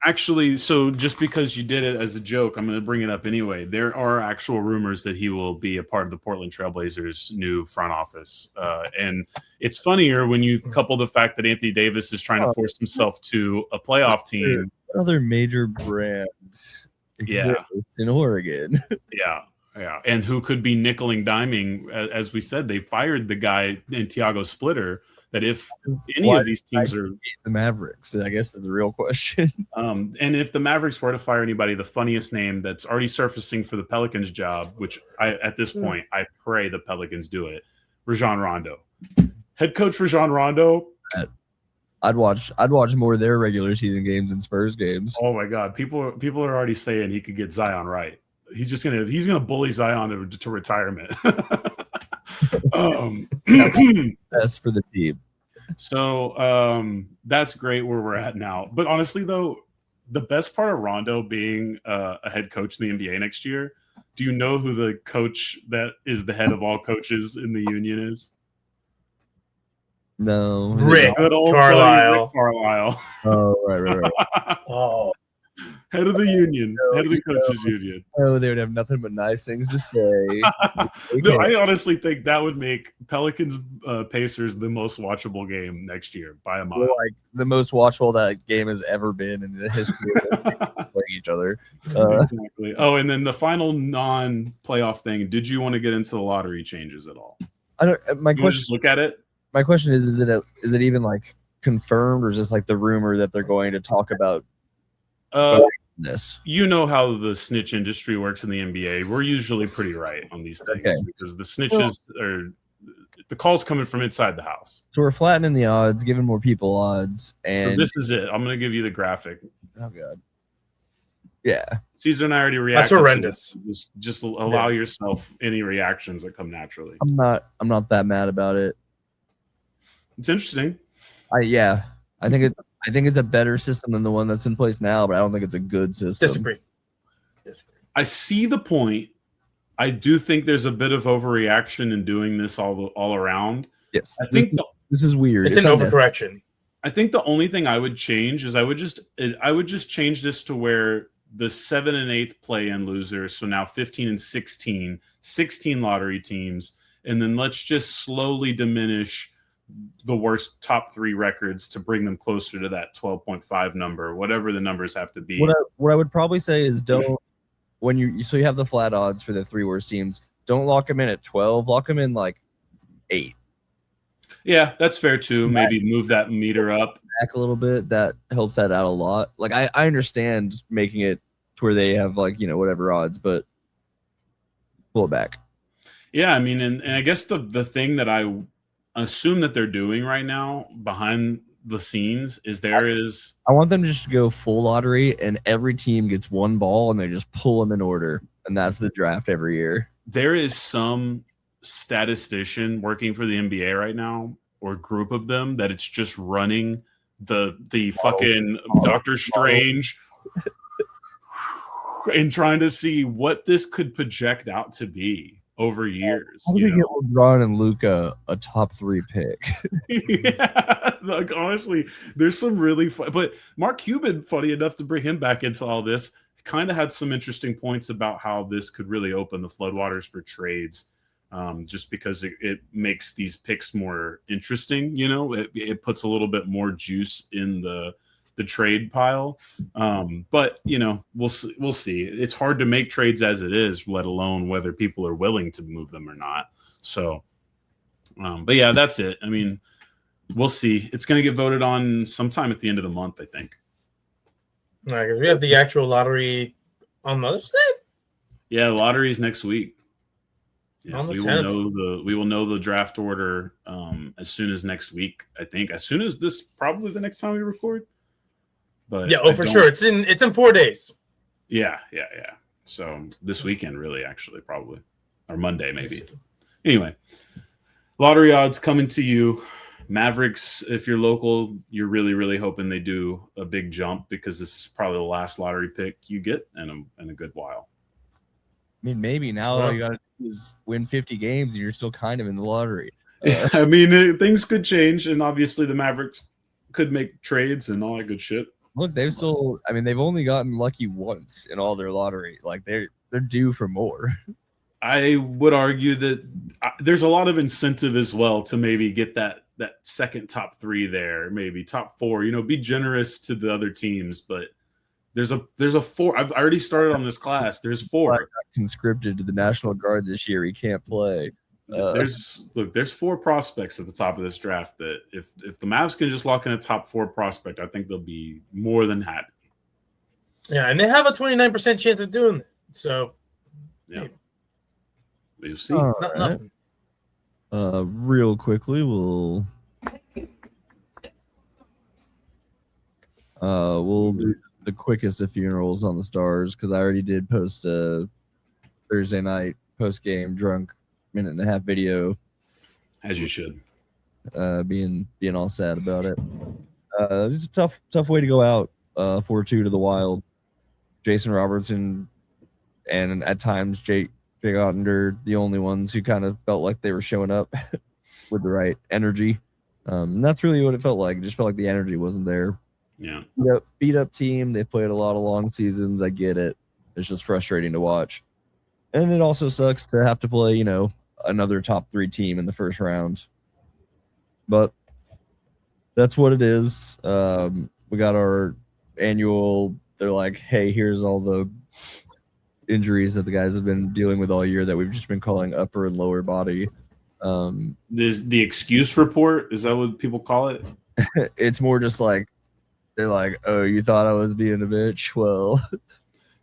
S1: Actually, so just because you did it as a joke, I'm going to bring it up anyway. There are actual rumors that he will be a part of the Portland Trailblazers' new front office. And it's funnier when you couple the fact that Anthony Davis is trying to force himself to a playoff team.
S2: What other major brands exist in Oregon?
S1: Yeah. And who could be nickel and diming? As we said, they fired the guy in Tiago Splitter. That if any of these teams are
S2: the Mavericks, I guess is the real question.
S1: And if the Mavericks were to fire anybody, the funniest name that's already surfacing for the Pelicans job, which at this point, I pray the Pelicans do it, Rajon Rondo. Head coach Rajon Rondo.
S2: I'd watch more of their regular season games than Spurs games.
S1: Oh my God. People are already saying he could get Zion right. He's gonna bully Zion to retirement.
S2: That's for the team.
S1: So that's great where we're at now. But honestly, though, the best part of Rondo being a head coach in the NBA next year, do you know who the coach that is the head of all coaches in the union is?
S2: No.
S3: Rick
S1: Carlisle.
S2: Oh, right.
S3: Oh.
S1: Head of the union, head of the coaches union.
S2: Oh, they would have nothing but nice things to say.
S1: No, I honestly think that would make Pelicans Pacers the most watchable game next year by a mile.
S2: Like the most watchable that game has ever been in the history of playing each other.
S1: Exactly. Oh, and then the final non-playoff thing. Did you want to get into the lottery changes at all?
S2: I don't. My question.
S1: Just look at it.
S2: My question is it even like confirmed, or is this like the rumor that they're going to talk about? This.
S1: You know how the snitch industry works in the NBA. We're usually pretty right on these things because the snitches are the calls coming from inside the house.
S2: So we're flattening the odds, giving more people odds. And
S1: so this is it. I'm going to give you the graphic.
S2: Oh God. Yeah.
S1: Caesar and I already reacted.
S3: That's horrendous.
S1: Just allow yourself any reactions that come naturally.
S2: I'm not that mad about it.
S1: It's interesting.
S2: I think it's a better system than the one that's in place now, but I don't think it's a good system.
S3: Disagree.
S1: I see the point. I do think there's a bit of overreaction in doing this all around.
S2: Yes.
S1: I think
S2: this is weird.
S3: It's an overcorrection.
S1: I think the only thing I would change is I would just change this to where the 7 and 8th play-in losers, so now 15 and 16 lottery teams, and then let's just slowly diminish the worst top 3 records to bring them closer to that 12.5 number, whatever the numbers have to be.
S2: What I would probably say is don't when you have the flat odds for the 3 worst teams, don't lock them in at 12, lock them in like 8.
S1: Yeah, that's fair too. Maybe move that meter up
S2: back a little bit. That helps that out a lot. Like I understand making it to where they have like, whatever odds, but pull it back.
S1: Yeah, I mean, and I guess the thing that I assume that they're doing right now behind the scenes is I
S2: want them to just go full lottery and every team gets 1 ball and they just pull them in order, and that's the draft every year. There
S1: is some statistician working for the NBA right now, or a group of them, that it's just running the fucking Doctor Strange and trying to see what this could project out to be over years.
S2: How do we get LeBron and Luca a top 3 pick?
S1: Yeah, like honestly, there's some really fun. But Mark Cuban, funny enough to bring him back into all this, kind of had some interesting points about how this could really open the floodwaters for trades. Just because it makes these picks more interesting, it puts a little bit more juice in the trade pile. But we'll see. It's hard to make trades as it is, let alone whether people are willing to move them or not. So, but yeah, that's it. I mean, we'll see. It's going to get voted on sometime at the end of the month, I think.
S3: All right, because we have the actual lottery on Mother's Day.
S1: Yeah, the lottery is next week. Yeah,
S3: On the
S1: we
S3: 10th.
S1: will know the draft order as soon as next week. I think as soon as this, probably the next time we record. But
S3: yeah, for sure. It's in 4 days.
S1: Yeah. So this weekend, really, actually, probably, or Monday, maybe. Anyway, lottery odds coming to you. Mavericks, if you're local, you're really, really hoping they do a big jump because this is probably the last lottery pick you get in a good while.
S2: I mean, maybe now all you got to do is win 50 games and you're still kind of in the lottery.
S1: I mean, things could change, and obviously the Mavericks could make trades and all that good shit.
S2: Look, they've only gotten lucky once in all their lottery. Like they're due for more.
S1: I would argue that there's a lot of incentive as well to maybe get that second top 3 there, maybe top 4. Be generous to the other teams, but there's a 4. I've already started on this class. There's 4
S2: conscripted to the National Guard this year. He can't play.
S1: There's 4 prospects at the top of this draft that if the Mavs can just lock in a top 4 prospect, I think they'll be more than happy.
S3: Yeah, and they have a 29% chance of doing it. So
S1: yeah. You'll see.
S3: It's not nothing.
S2: Real quickly, we'll do the quickest of funerals on the Stars because I already did post a Thursday night post game drunk 1.5-minute video.
S1: As you should.
S2: Being all sad about it. It's a tough way to go out. 4-2 to the Wild. Jason Robertson and at times Jake Ottender, the only ones who kind of felt like they were showing up with the right energy. And that's really what it felt like. It just felt like the energy wasn't there.
S1: Yeah.
S2: Beat up team. They played a lot of long seasons. I get it. It's just frustrating to watch. And it also sucks to have to play, another top 3 team in the first round. But that's what it is. We got our annual, they're like, hey, here's all the injuries that the guys have been dealing with all year that we've just been calling upper and lower body.
S1: The excuse report, is that what people call it?
S2: It's more just like they're like, oh, you thought I was being a bitch? Well,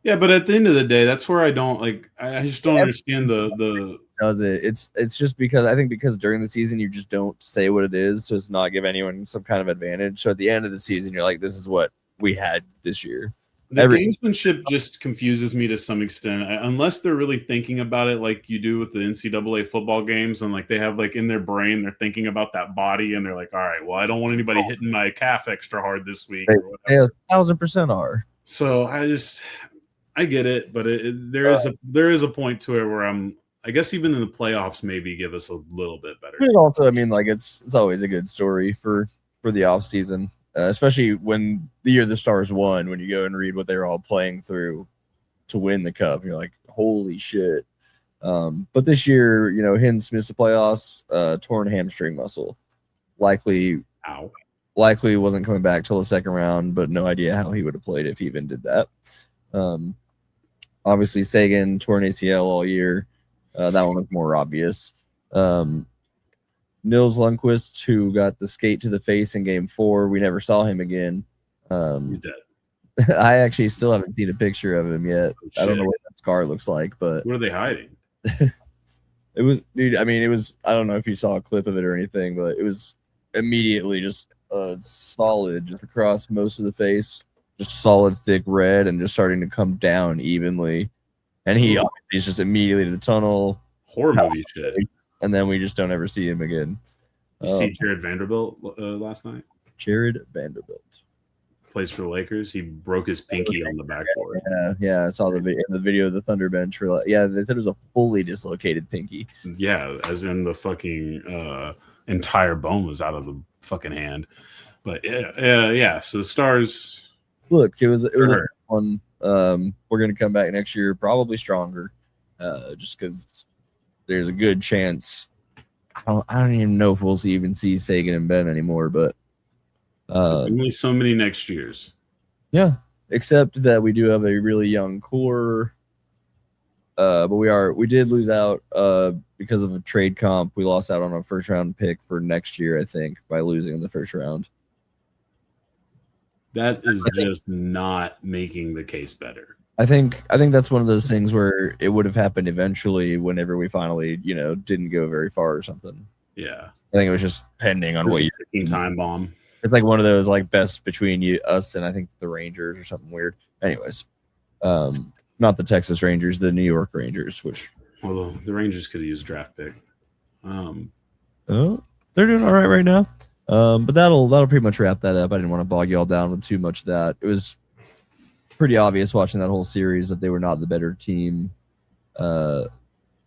S1: yeah, but at the end of the day, that's where I don't I just don't understand the
S2: does it. It's just because during the season you just don't say what it is, so it's not give anyone some kind of advantage. So at the end of the season, you're like, this is what we had this year.
S1: The gamesmanship just confuses me to some extent, unless they're really thinking about it like you do with the NCAA football games, and like they have like in their brain they're thinking about that body, and they're like, all right, well, I don't want anybody hitting my calf extra hard this week.
S2: Yeah, 1,000% are.
S1: So I get it, but there is a point to it where I guess even in the playoffs, maybe give us a little bit better.
S2: And also, I mean, like it's always a good story for the off season. Especially when the year the Stars won, when you go and read what they were all playing through to win the cup, you're like, holy shit. But this year, Hintz missed the playoffs, torn hamstring muscle. Likely wasn't coming back till the second round, but no idea how he would have played if he even did that. Obviously, Sagan torn ACL all year. That one was more obvious. Nils Lundqvist, who got the skate to the face in Game 4, we never saw him again.
S1: He's dead.
S2: I actually still haven't seen a picture of him yet.
S1: Oh,
S2: I don't know what that scar looks like, but
S1: what are they hiding?
S2: It was, dude. I mean, it was. I don't know if you saw a clip of it or anything, but it was immediately just solid, just across most of the face, just solid, thick red, and just starting to come down evenly. And he obviously is just immediately to the tunnel.
S1: Horror movie shit.
S2: And then we just don't ever see him again.
S1: You see Jared Vanderbilt last night?
S2: Jared Vanderbilt.
S1: plays for the Lakers. He broke his pinky on the backboard.
S2: Yeah. I saw the video of the Thunder bench. Yeah, they said it was a fully dislocated pinky.
S1: Yeah, as in the fucking entire bone was out of the fucking hand. But yeah. So the Stars.
S2: Look, it was a fun. We're gonna come back next year, probably stronger, just because there's a good chance. I don't even know if we'll even see Sagan and Ben anymore, but
S1: only so many next years.
S2: Yeah, except that we do have a really young core. But we did lose out because of a trade comp. We lost out on a first round pick for next year, I think, by losing in the first round.
S1: That is just not making the case better.
S2: I think that's one of those things where it would have happened eventually whenever we finally, didn't go very far or something.
S1: Yeah.
S2: I think it was just pending on what
S1: ticking time bomb.
S2: It's like one of those like best between us and I think the Rangers or something weird. Anyways, not the Texas Rangers, the New York Rangers, which
S1: although the Rangers could have used draft pick.
S2: They're doing all right now. But that'll pretty much wrap that up. I didn't want to bog you all down with too much of that. It was pretty obvious watching that whole series that they were not the better team.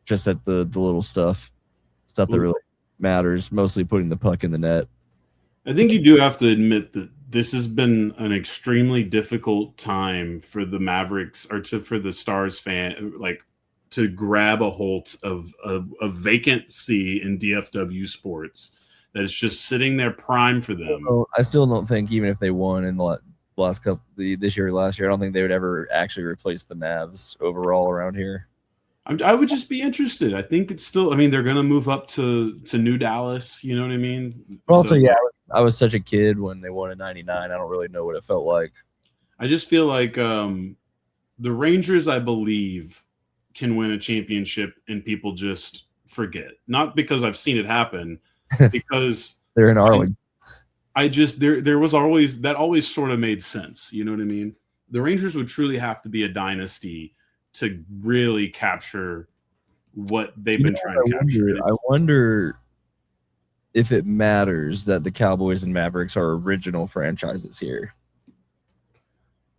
S2: Just at the little stuff that really matters, mostly putting the puck in the net.
S1: I think you do have to admit that this has been an extremely difficult time for the Mavericks for the Stars fan, like to grab a hold of a vacancy in DFW sports that is just sitting there prime for them.
S2: I still don't think even if they won in the last couple this year or last year, I don't think they would ever actually replace the Mavs overall around here.
S1: I would just be interested. I think it's still. I mean, they're going to move up to New Dallas. You know what I mean?
S2: Also, yeah, I was such a kid when they won in '99. I don't really know what it felt like.
S1: I just feel like the Rangers, I believe, can win a championship, and people just forget. Not because I've seen it happen, because
S2: they're in Arlington.
S1: I just there was always sort of made sense. You know what I mean? The Rangers would truly have to be a dynasty to really capture what they've been trying to capture.
S2: I wonder if it matters that the Cowboys and Mavericks are original franchises here.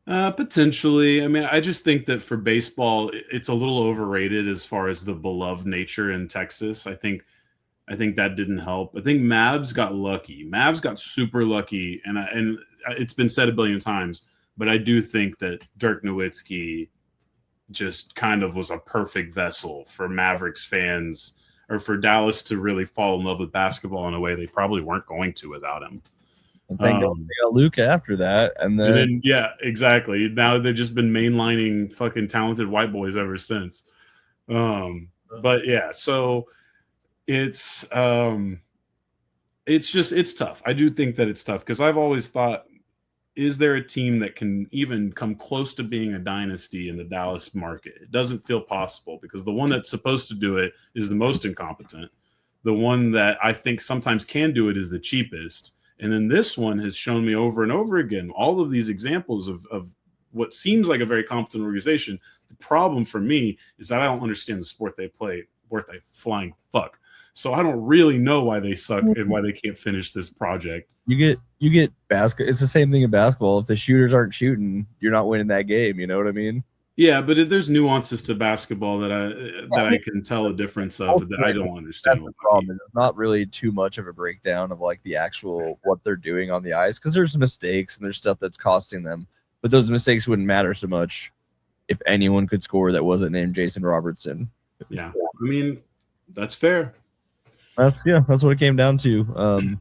S1: Potentially. I mean, I just think that for baseball, it's a little overrated as far as the beloved nature in Texas. I think that didn't help. I think Mavs got lucky. Mavs got super lucky, and it's been said a billion times, but I do think that Dirk Nowitzki just kind of was a perfect vessel for Mavericks fans or for Dallas to really fall in love with basketball in a way they probably weren't going to without him.
S2: And thank God they got Luka after that. And then
S1: yeah, exactly. Now they've just been mainlining fucking talented white boys ever since. But yeah, so it's tough. I do think that it's tough because I've always thought, is there a team that can even come close to being a dynasty in the Dallas market? It doesn't feel possible because the one that's supposed to do it is the most incompetent. The one that I think sometimes can do it is the cheapest. And then this one has shown me over and over again, all of these examples of what seems like a very competent organization. The problem for me is that I don't understand the sport they play worth a flying fuck. So I don't really know why they suck and why they can't finish this project.
S2: You get basketball. It's the same thing in basketball. If the shooters aren't shooting, you're not winning that game. You know what I mean?
S1: Yeah, but there's nuances to basketball that I can tell a difference of that I don't understand.
S2: That's the problem. It's not really too much of a breakdown of like the actual what they're doing on the ice because there's mistakes and there's stuff that's costing them. But those mistakes wouldn't matter so much if anyone could score that wasn't named Jason Robertson.
S1: Yeah, I mean that's fair.
S2: That's what it came down to.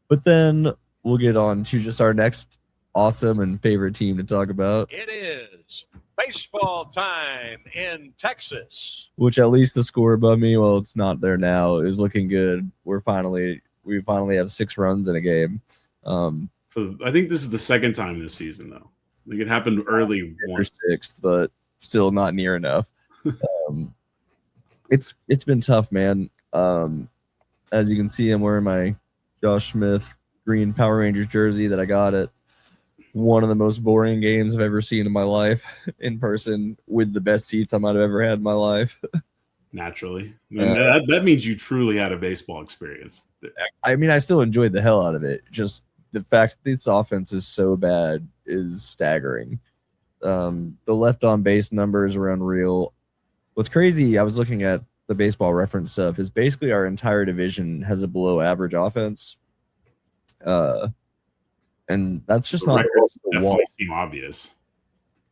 S2: But then we'll get on to just our next awesome and favorite team to talk about.
S4: It is baseball time in Texas.
S2: Which at least the score above me, well, it's not there now, is looking good. We finally have 6 runs in a game.
S1: I think this is the second time this season, though. Like it happened early once.
S2: 6th, but still not near enough. It's been tough, man. As you can see, I'm wearing my Josh Smith green Power Rangers jersey that I got at one of the most boring games I've ever seen in my life in person with the best seats I might have ever had in my life.
S1: Naturally. That means you truly had a baseball experience.
S2: I mean, I still enjoyed the hell out of it. Just the fact that this offense is so bad is staggering. The left on base numbers are unreal. What's crazy, I was looking at the baseball reference stuff, is basically our entire division has a below average offense. And that's just not
S1: records
S2: the wall.
S1: definitely seem obvious.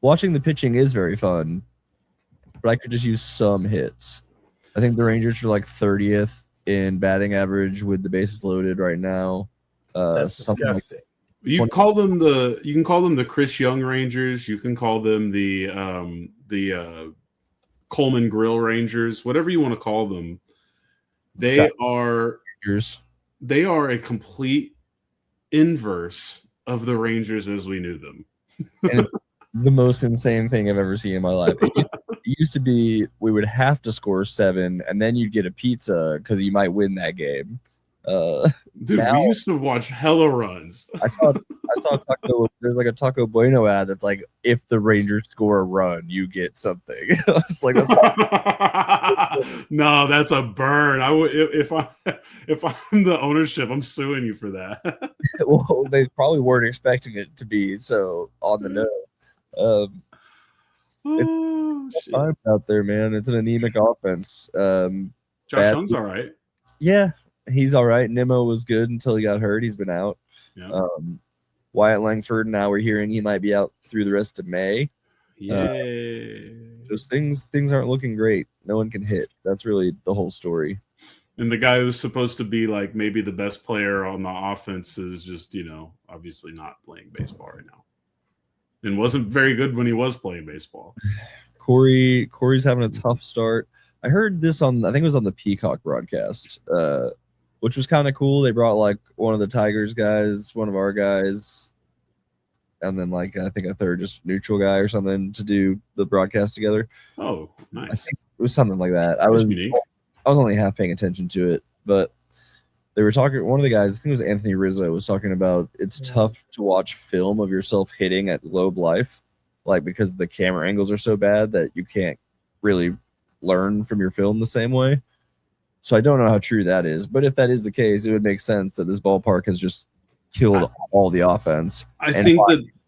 S2: Watching the pitching is very fun, but I could just use some hits. I think the Rangers are like 30th in batting average with the bases loaded right now.
S3: That's disgusting.
S1: You can call them the Chris Young Rangers. You can call them the Coleman Grill Rangers. Whatever you want to call them. They are a complete inverse of the Rangers as we knew them.
S2: And it's the most insane thing I've ever seen in my life. It used to be we would have to score 7, and then you'd get a pizza because you might win that game.
S1: Dude,
S2: now,
S1: we used to watch hella runs.
S2: I saw there's like a Taco Bueno ad that's like, if the Rangers score a run, you get something. I was like,
S1: no, that's a burn. I would if I'm the ownership, I'm suing you for that.
S2: Well, they probably weren't expecting it to be so on the nose. It's time out there, man. It's an anemic offense.
S1: Josh Young's all right.
S2: Yeah, he's all right. Nimmo was good until he got hurt. He's been out.
S1: Yeah.
S2: Wyatt Langford, now we're hearing he might be out through the rest of May.
S1: Yay.
S2: Just things aren't looking great. No one can hit. That's really the whole story.
S1: And the guy who's supposed to be like maybe the best player on the offense is just, obviously not playing baseball right now. And wasn't very good when he was playing baseball.
S2: Corey's having a tough start. I heard this I think it was on the Peacock broadcast, which was kind of cool. They brought like one of the Tigers guys, one of our guys, and then like I think a third just neutral guy or something to do the broadcast together.
S1: Oh, nice.
S2: I think it was something like that. I was only half paying attention to it, but they were talking. One of the guys, I think it was Anthony Rizzo, was talking about it's tough to watch film of yourself hitting at Globe Life, like because the camera angles are so bad that you can't really learn from your film the same way. So I don't know how true that is, but if that is the case, it would make sense that this ballpark has just killed all the offense.
S1: I think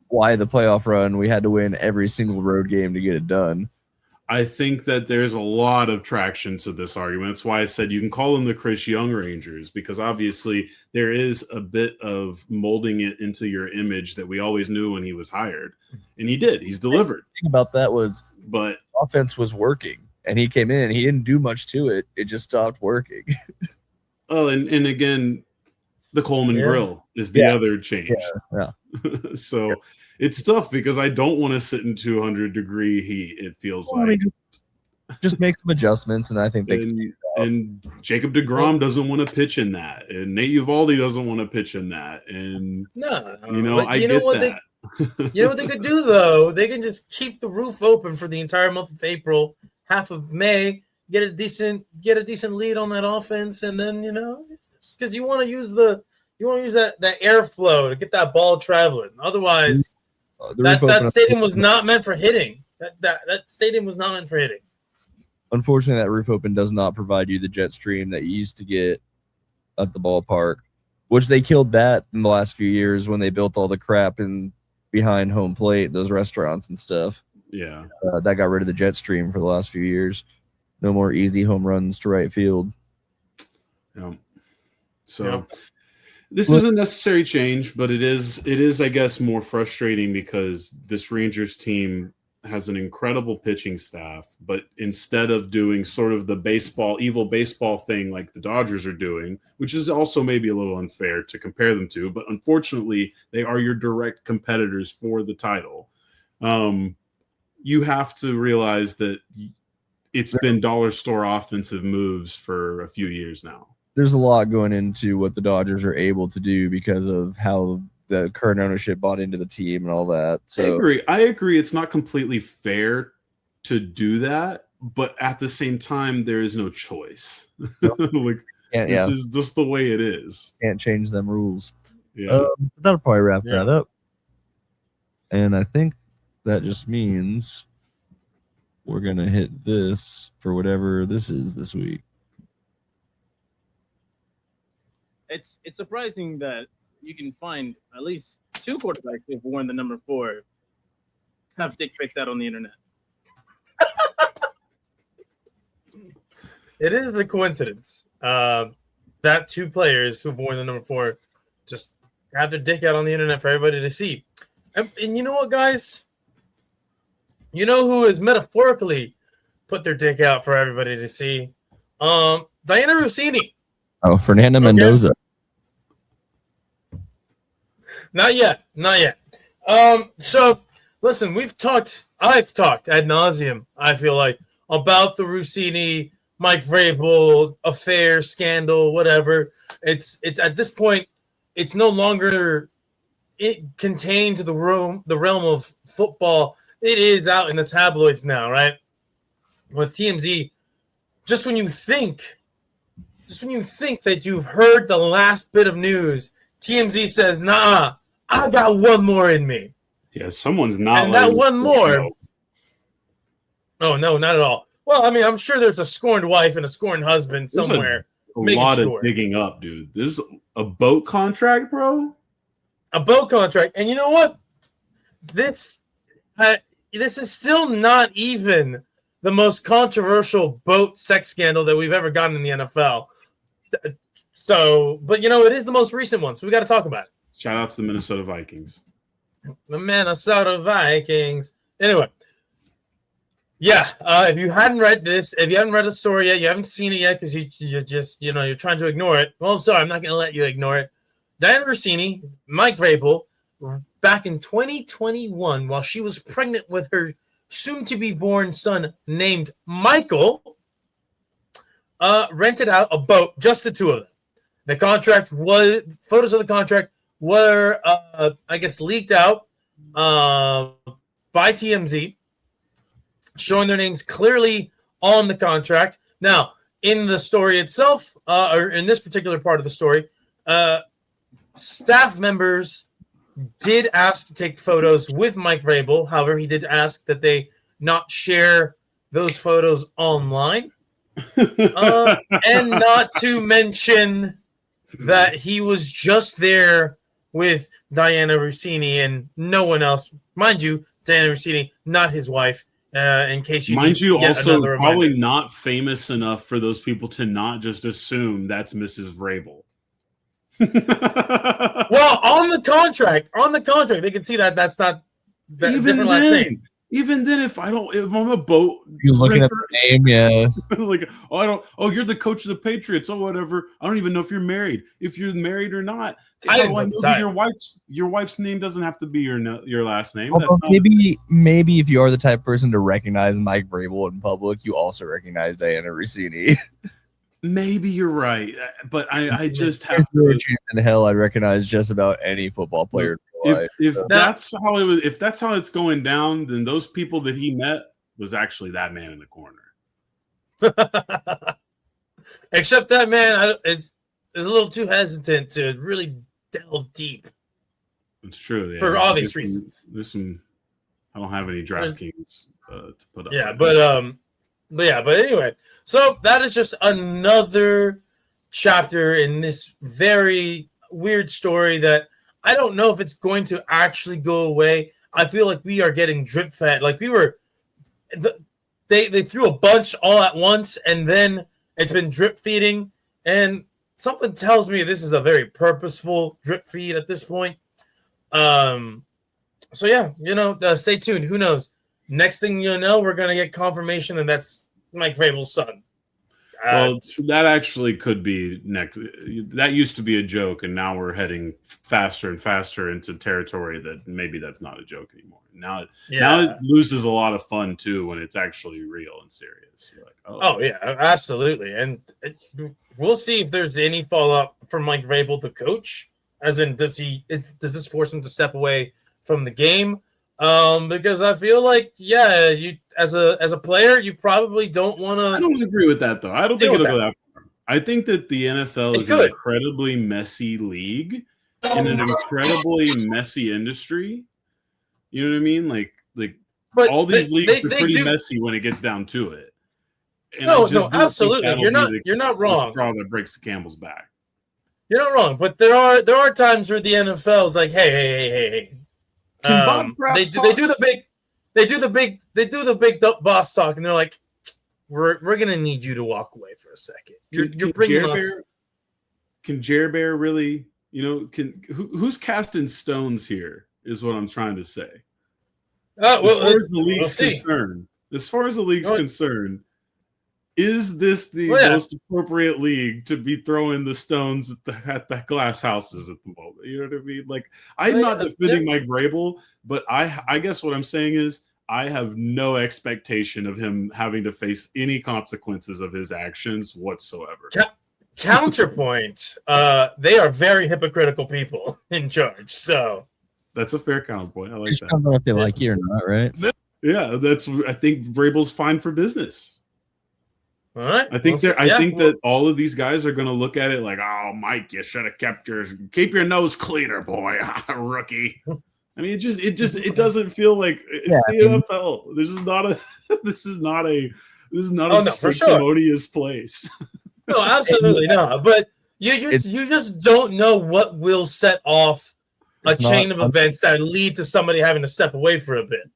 S2: why the playoff run, we had to win every single road game to get it done.
S1: I think that there's a lot of traction to this argument. That's why I said you can call them the Chris Young Rangers, because obviously there is a bit of molding it into your image that we always knew when he was hired. And he did. He's delivered.
S2: The thing about that was
S1: but
S2: offense was working. And he came in and he didn't do much to it. It just stopped working.
S1: Oh, and again, the Coleman Grill is the other change.
S2: Yeah.
S1: So it's tough because I don't want to sit in 200-degree heat. It feels like.
S2: I mean, just make some adjustments, and I think they
S1: and Jacob deGrom doesn't want to pitch in that, and Nate Uvalde doesn't want to pitch in that, and I get that.
S3: You know what they could do though? They can just keep the roof open for the entire month of April, half of May, get a decent lead on that offense, and then because you want to use that airflow to get that ball traveling. Otherwise, that stadium was not meant for hitting. That stadium was not meant for hitting.
S2: Unfortunately, that roof open does not provide you the jet stream that you used to get at the ballpark, which they killed that in the last few years when they built all the crap in behind home plate, those restaurants and stuff.
S1: Yeah,
S2: that got rid of the jet stream for the last few years. No more easy home runs to right field.
S1: Yeah. So this is a necessary change, but it is, I guess, more frustrating because this Rangers team has an incredible pitching staff, but instead of doing sort of the evil baseball thing like the Dodgers are doing, which is also maybe a little unfair to compare them to, but unfortunately they are your direct competitors for the title. You have to realize that it's been dollar store offensive moves for a few years now.
S2: There's a lot going into what the Dodgers are able to do because of how the current ownership bought into the team and all that. So
S1: I agree. It's not completely fair to do that, but at the same time, there is no choice. This is just the way it is.
S2: Can't change them rules.
S1: Yeah,
S2: that'll probably wrap that up. And I think that just means we're gonna hit this for whatever this is this week.
S5: It's surprising that you can find at least 2 quarterbacks who've worn the number 4 have dick pics out on the internet.
S3: It is a coincidence that 2 players who've worn the number 4 just have their dick out on the internet for everybody to see. And you know what, guys? You know who has metaphorically put their dick out for everybody to see? Diana Rossini.
S2: Oh, Fernando Mendoza.
S3: Not yet. So listen, I've talked ad nauseum, I feel like, about the Rossini, Mike Vrabel affair, scandal, whatever. It's at this point, it's no longer contained to the realm of football. It is out in the tabloids now, right? With TMZ, just when you think that you've heard the last bit of news, TMZ says, "Nah, I got one more in me."
S1: Yeah, someone's not.
S3: And that one more. Oh no, not at all. Well, I mean, I'm sure there's a scorned wife and a scorned husband somewhere.
S1: A lot of digging up, dude. This is a boat contract, bro.
S3: A boat contract, and you know what? This is still not even the most controversial boat sex scandal that we've ever gotten in the NFL. So, but you know, it is the most recent one, so we got to talk about it.
S1: Shout out to the Minnesota Vikings.
S3: The Minnesota Vikings. Anyway, yeah. If you hadn't read the story yet, you haven't seen it yet because you just you're trying to ignore it. Well, I'm sorry, I'm not going to let you ignore it. Diana Rossini, Mike Vrabel, back in 2021, while she was pregnant with her soon-to-be-born son named Michael, rented out a boat, just the 2 of them. The contract photos of the contract were, I guess, leaked out by TMZ, showing their names clearly on the contract. Now, in the story itself, or in this particular part of the story, staff members did ask to take photos with Mike Vrabel. However, he did ask that they not share those photos online. And not to mention that he was just there with Diana Rossini and no one else. Mind you, Diana Rossini, not his wife. In case you
S1: also probably not famous enough for those people to not just assume that's Mrs. Vrabel.
S3: Well, on the contract, they can see that that's not that different last name.
S1: Even then, if I'm a boat,
S2: you're looking at the name, yeah.
S1: Like, you're the coach of the Patriots, or whatever. I don't even know if you're married. If you're married or not, your wife's name doesn't have to be your last name.
S2: Maybe if you are the type of person to recognize Mike Vrabel in public, you also recognize Diana Rossini.
S1: Maybe you're right, but I just have
S2: a chance in hell I'd recognize just about any football player.
S1: If that's how it was, if that's how it's going down, then those people that he met was actually that man in the corner.
S3: Except that man is a little too hesitant to really delve deep.
S1: It's true, yeah.
S3: For obvious reasons.
S1: There's some. I don't have any DraftKings to put up.
S3: Yeah, but anyway, so that is just another chapter in this very weird story that I don't know if it's going to actually go away. I feel like we are getting drip fed. Like they threw a bunch all at once, and then it's been drip feeding. And something tells me this is a very purposeful drip feed at this point. So yeah, stay tuned. Who knows? Next thing you know, we're gonna get confirmation, and that's Mike Vrabel's son.
S1: Well, that actually could be next. That used to be a joke, and now we're heading faster and faster into territory that maybe that's not a joke anymore. Now it loses a lot of fun too when it's actually real and serious. You're like,
S3: oh yeah, absolutely. And we'll see if there's any follow-up from Mike Vrabel, the coach. As in, does this force him to step away from the game? Because I feel like, you as a player, you probably don't want to.
S1: I don't agree with that, though. I don't think it'll go that far. I think that the NFL is an incredibly messy league in an incredibly messy industry. You know what I mean? Like all these leagues are pretty messy when it gets down to it. And
S3: no, absolutely. You're not wrong.
S1: Straw that breaks the camel's back.
S3: You're not wrong, but there are times where the NFL is like, hey.
S1: Can Bob Kraft
S3: They do the big boss talk, and they're like, we're gonna need you to walk away for a second. You're bringing us.
S1: Can Jer Bear really? Who's casting stones here? Is what I'm trying to say. As far as the league's concerned, is this the most appropriate league to be throwing the stones at the glass houses at the moment? You know what I mean? Like, I'm not defending Mike Vrabel, but I guess what I'm saying is I have no expectation of him having to face any consequences of his actions whatsoever.
S3: Counterpoint, they are very hypocritical people in charge, so
S1: that's a fair counterpoint. I like that.
S2: I don't know if they like you or not, right?
S1: Yeah, I think Vrabel's fine for business.
S3: All right.
S1: I think that all of these guys are going to look at it like, "Oh, Mike, you should have keep your nose cleaner, boy, rookie." I mean, it doesn't feel like it's the NFL. This is not a sanctimonious place.
S3: No, absolutely not. But you just don't know what will set off a chain of events that lead to somebody having to step away for a bit.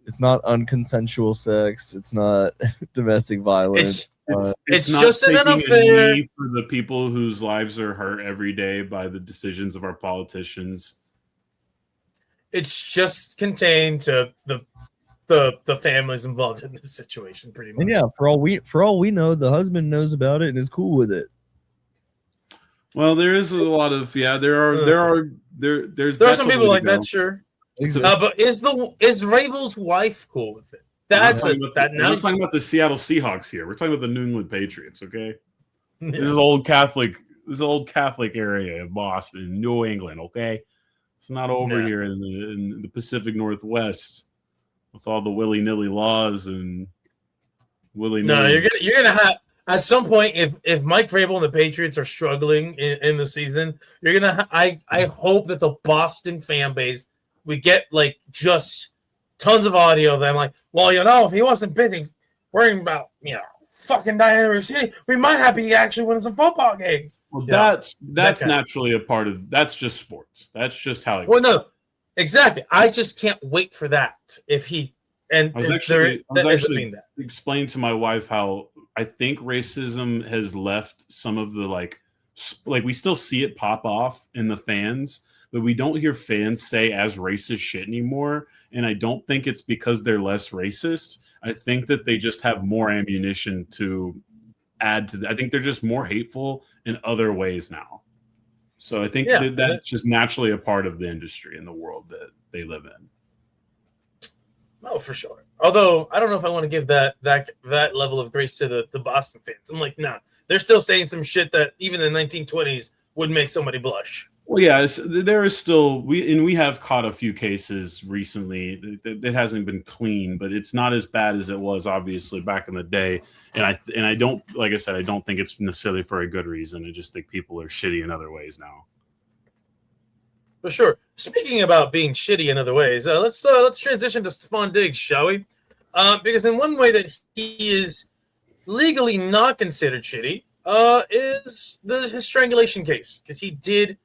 S2: It's not unconsensual sex. It's not domestic violence.
S3: It's just an affair
S1: for the people whose lives are hurt every day by the decisions of our politicians.
S3: It's just contained to the families involved in this situation, pretty much.
S2: And yeah, for all we know, the husband knows about it and is cool with it.
S1: Well, there is a lot of there's
S3: some people like that, sure. Exactly. But is Vrabel's wife cool with it?
S1: We're not talking about the Seattle Seahawks here. We're talking about the New England Patriots. Okay, yeah. This is old Catholic area of Boston, New England. Okay, it's not over here in the Pacific Northwest with all the willy-nilly laws and willy-nilly.
S3: No, you're gonna have at some point if Mike Vrabel and the Patriots are struggling in the season, you're gonna. I hope that the Boston fan base we get like just tons of audio of them like, well, if he wasn't busy worrying about, fucking Diana City, we might have be actually winning some football games.
S1: Well, that's naturally a part of that's just sports. That's just how it
S3: goes. Well, no, exactly. I just can't wait for that. If he I was actually
S1: explaining to my wife how I think racism has left some of the like we still see it pop off in the fans, but we don't hear fans say as racist shit anymore. And I don't think it's because they're less racist. I think that they just have more ammunition to add to that. I think they're just more hateful in other ways now. So I think that's just naturally a part of the industry and the world that they live in.
S3: Oh, for sure. Although I don't know if I want to give that level of grace to the Boston fans. I'm like, nah, they're still saying some shit that even in the 1920s would make somebody blush.
S1: Well, yeah, there is still we have caught a few cases recently. It hasn't been clean, but it's not as bad as it was obviously back in the day. And I don't, like I said, I don't think it's necessarily for a good reason. I just think people are shitty in other ways now.
S3: For sure. Speaking about being shitty in other ways, let's transition to Stephon Diggs, shall we? Because in one way that he is legally not considered shitty is his strangulation case, because he did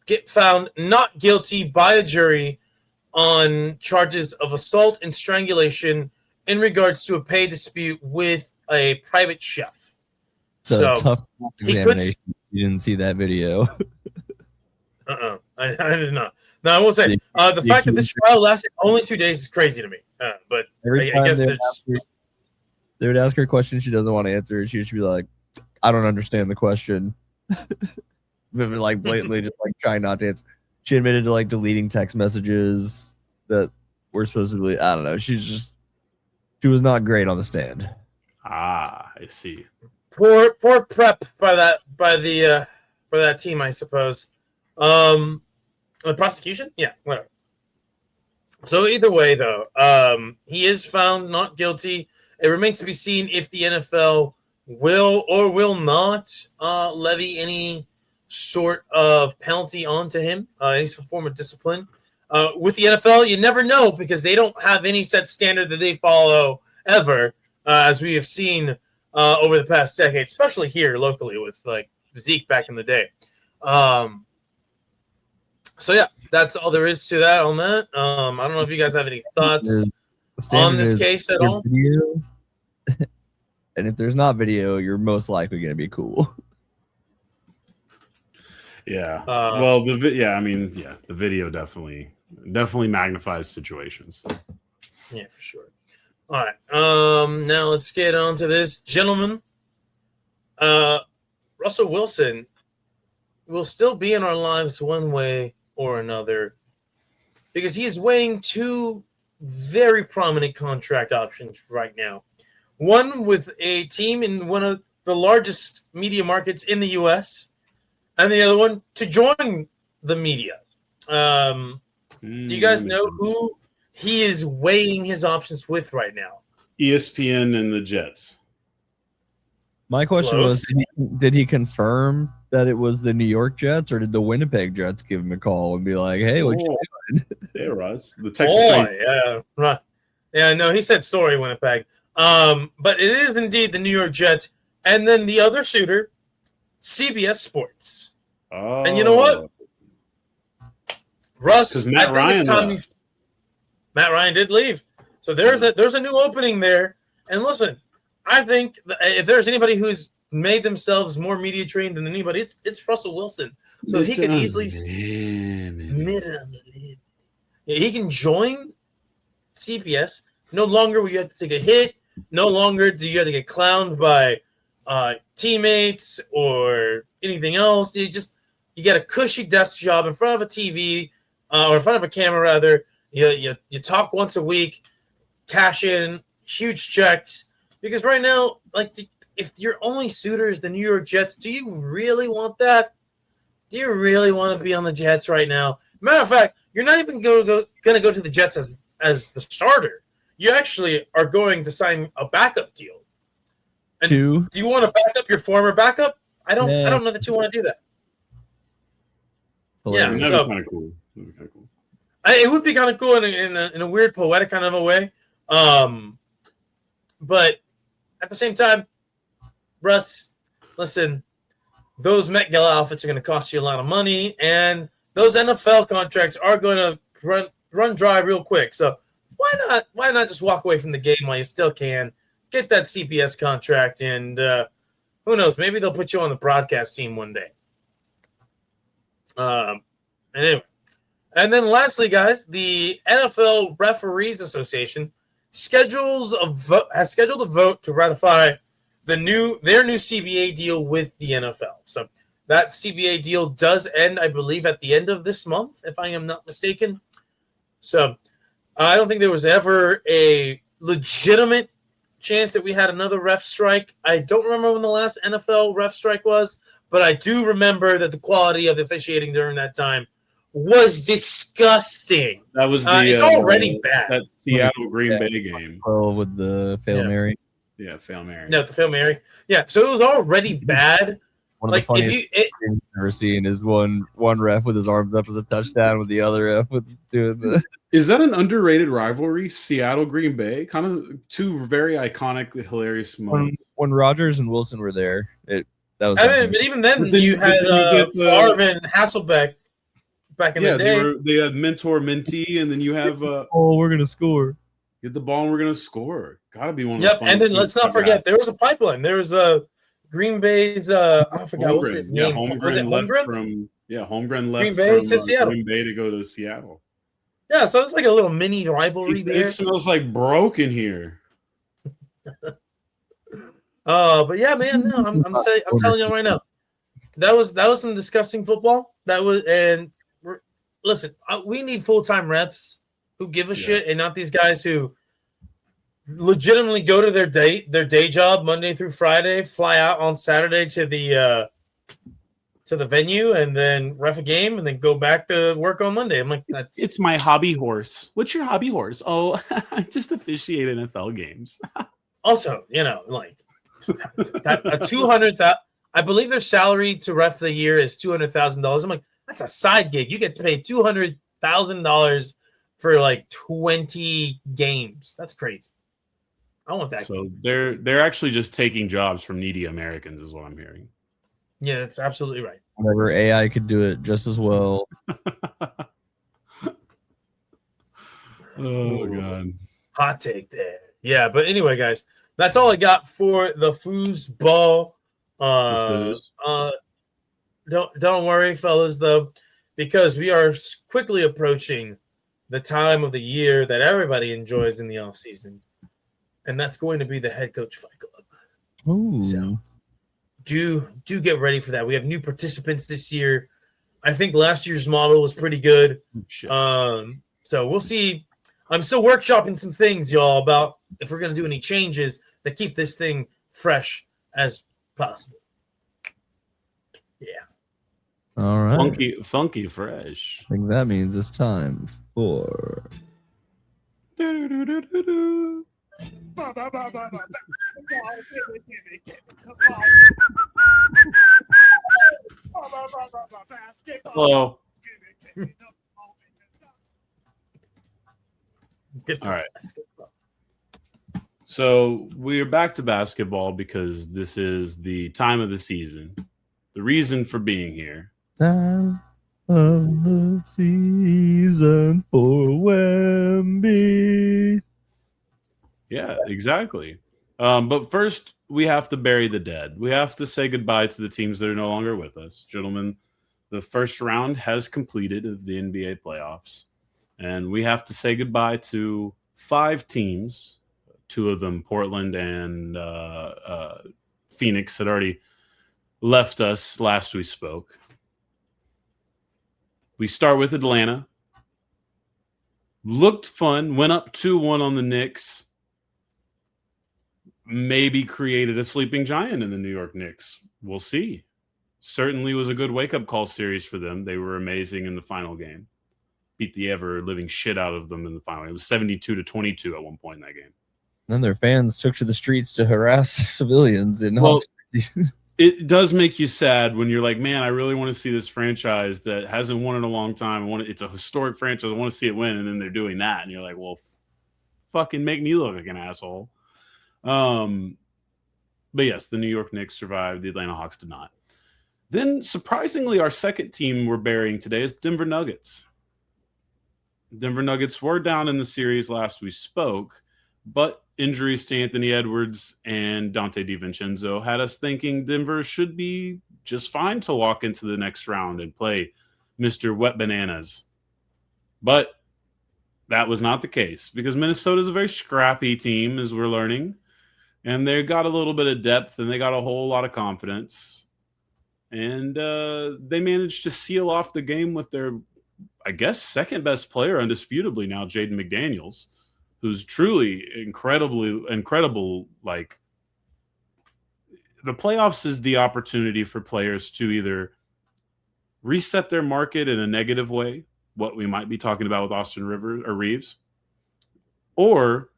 S3: get found not guilty by a jury on charges of assault and strangulation in regards to a pay dispute with a private chef.
S2: So tough examination. You didn't see that video.
S3: I did not. Now I will say the fact that this trial lasted only 2 days is crazy to me. But I guess
S2: they would ask her a question she doesn't want to answer. She would be like, "I don't understand the question." Like blatantly just like trying not to answer. She admitted to like deleting text messages that were supposedly, I don't know. She was not great on the stand.
S1: Ah, I see.
S3: Poor prep by that team, I suppose. The prosecution? Yeah, whatever. So either way, though, he is found not guilty. It remains to be seen if the NFL will or will not levy any sort of penalty onto him, any form of discipline. With the NFL, you never know because they don't have any set standard that they follow ever, as we have seen over the past decade, especially here locally with like Zeke back in the day. So yeah, that's all there is to that on that. I don't know if you guys have any thoughts on this case at all.
S2: Video, and if there's not video, you're most likely going to be cool.
S1: Yeah. Well, the video definitely magnifies situations.
S3: Yeah, for sure. All right. Now let's get on to this, gentlemen. Russell Wilson will still be in our lives one way or another because he is weighing two very prominent contract options right now. One with a team in one of the largest media markets in the U.S., and the other one to join the media. Do you guys know who he is weighing his options with right now?
S1: ESPN and the Jets.
S2: My question was, did he confirm that it was the New York Jets, or did the Winnipeg Jets give him a call and be like, hey, what you doing?
S1: Hey, Russ. The Texas
S3: yeah, right. Yeah, no, he said sorry, Winnipeg. But it is indeed the New York Jets. And then the other suitor, CBS Sports.
S1: Oh.
S3: And you know what? Russ,
S1: Matt Ryan
S3: did leave. So there's a new opening there. And listen, I think if there's anybody who's made themselves more media trained than anybody, it's Russell Wilson. So he could easily he can join CBS. No longer will you have to take a hit. No longer do you have to get clowned by teammates or anything else. You get a cushy desk job in front of a TV or in front of a camera rather. You talk once a week, cash in huge checks. Because right now, like, if your only suitor is the New York Jets, do you really want that? Do you really want to be on the Jets right now? Matter of fact, you're not even going to go to the Jets as the starter. You actually are going to sign a backup deal. And do you want to back up your former backup? I don't know that you want to do that.
S1: Hilarious.
S3: Yeah,
S1: that'd be kind of cool.
S3: It would be kind of cool in a weird poetic kind of a way. But at the same time, Russ, listen, those Met Gala outfits are going to cost you a lot of money, and those NFL contracts are going to run dry real quick. So why not just walk away from the game while you still can? Get that CBS contract, and who knows? Maybe they'll put you on the broadcast team one day. Anyway, and then lastly, guys, the NFL Referees Association has scheduled a vote to ratify their new CBA deal with the NFL. So that CBA deal does end, I believe, at the end of this month, if I am not mistaken. So I don't think there was ever a legitimate chance that we had another ref strike. I don't remember when the last NFL ref strike was, but I do remember that the quality of the officiating during that time was disgusting.
S1: That was
S3: it's already bad.
S1: That Seattle Green Bay game.
S2: Oh, with the Fail Mary.
S1: Yeah, Fail Mary.
S3: No, the Fail Mary. Yeah, so it was already bad.
S2: One of the funniest things I've ever seen is one ref with his arms up as a touchdown, with the other ref doing the.
S1: Is that an underrated rivalry? Seattle Green Bay, kind of two very iconic, hilarious moments.
S2: When Rodgers and Wilson were there, that was.
S3: But even then, you had Favre and Hasselbeck back in the day.
S1: They had mentor mentee, and then you have.
S2: We're gonna score.
S1: Get the ball, and we're gonna score. Gotta be one of
S3: the and then let's not forget there was a pipeline. There was Green Bay's I forgot
S1: Holmgren.
S3: What's his name. Was it Holmgren?
S1: Holmgren left
S3: Green Bay to Seattle.
S1: Green Bay to go to Seattle.
S3: Yeah, so it's like a little mini rivalry there.
S1: It smells like broken here.
S3: But yeah, man, no, I'm telling you right now, that was some disgusting football. Listen, we need full-time refs who give a shit, and not these guys who legitimately go to their day job Monday through Friday, fly out on Saturday to the venue, and then ref a game, and then go back to work on Monday. I'm like,
S1: it's my hobby horse. What's your hobby horse? Oh, I just officiate NFL games.
S3: Also, like that a 200,000. I believe their salary to ref the year is $200,000. I'm like, that's a side gig. You get paid $200,000 for like 20 games. That's crazy. I want that.
S1: So they're actually just taking jobs from needy Americans, is what I'm hearing.
S3: Yeah, that's absolutely right.
S2: Whenever AI could do it just as well.
S1: Oh god.
S3: Hot take there. Yeah, but anyway, guys, that's all I got for the foosball.
S1: The foos.
S3: Don't worry, fellas, though, because we are quickly approaching the time of the year that everybody enjoys in the off season, and that's going to be the head coach fight club.
S2: Ooh.
S3: So do get ready for that. We have new participants this year. I think last year's model was pretty good.
S1: Shit.
S3: So we'll see. I'm still workshopping some things, y'all, about if we're going to do any changes that keep this thing fresh as possible. Yeah.
S2: All right.
S1: Funky fresh.
S2: I think that means it's time for
S1: Hello.
S3: Good
S1: All right.
S3: basketball.
S1: So we're back to basketball because this is the time of the season. The reason for being here.
S2: time of the season for Wemby.
S1: Yeah, exactly. But first, we have to bury the dead. We have to say goodbye to the teams that are no longer with us. Gentlemen, the first round has completed of the NBA playoffs. And we have to say goodbye to 5 teams. 2 of them, Portland and Phoenix, had already left us last we spoke. We start with Atlanta. Looked fun. Went up 2-1 on the Knicks. Maybe created a sleeping giant in the New York Knicks. We'll see. Certainly was a good wake-up call series for them. They were amazing in the final game. Beat the ever-living shit out of them in the final game. It was 72-22 at one point in that game.
S2: And their fans took to the streets to harass civilians in
S1: It does make you sad when you're like, man, I really want to see this franchise that hasn't won in a long time. It's a historic franchise. I want to see it win, and then they're doing that, and you're like, well, fucking make me look like an asshole. But yes, the New York Knicks survived. The Atlanta Hawks did not. Then, surprisingly, our second team we're burying today is Denver Nuggets. Denver Nuggets were down in the series last we spoke, but injuries to Anthony Edwards and Dante DiVincenzo had us thinking Denver should be just fine to walk into the next round and play Mr. Wet Bananas. But that was not the case because Minnesota is a very scrappy team, as we're learning, and they got a little bit of depth and they got a whole lot of confidence. And they managed to seal off the game with their, I guess, second best player, undisputably now, Jaden McDaniels, who's truly incredible. Like, the playoffs is the opportunity for players to either reset their market in a negative way, what we might be talking about with Austin Reeves, or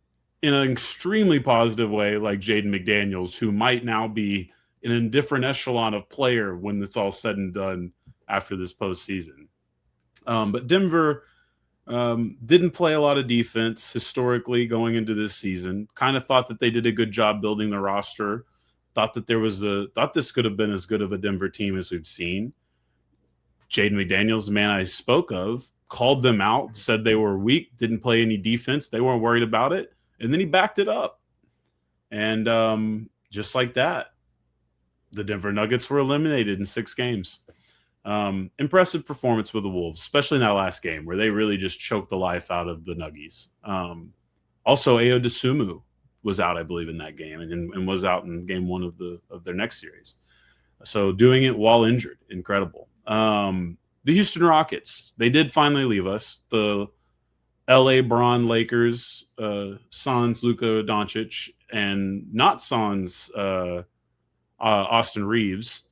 S1: in an extremely positive way, like Jaden McDaniels, who might now be in a different echelon of player when it's all said and done after this postseason. But Denver didn't play a lot of defense historically going into this season. Kind of thought that they did a good job building the roster. Thought this could have been as good of a Denver team as we've seen. Jaden McDaniels, the man I spoke of, called them out, said they were weak, didn't play any defense. They weren't worried about it. And then he backed it up. And just like that, the Denver Nuggets were eliminated in 6 games. Impressive performance with the Wolves, especially in that last game where they really just choked the life out of the Nuggies. Also, Ayo Dosunmu was out, I believe, in that game and was out in game 1 of their next series. So doing it while injured, incredible. The Houston Rockets, they did finally leave us. The LA Bron Lakers, sans Luka Doncic, and not sans Austin Reeves,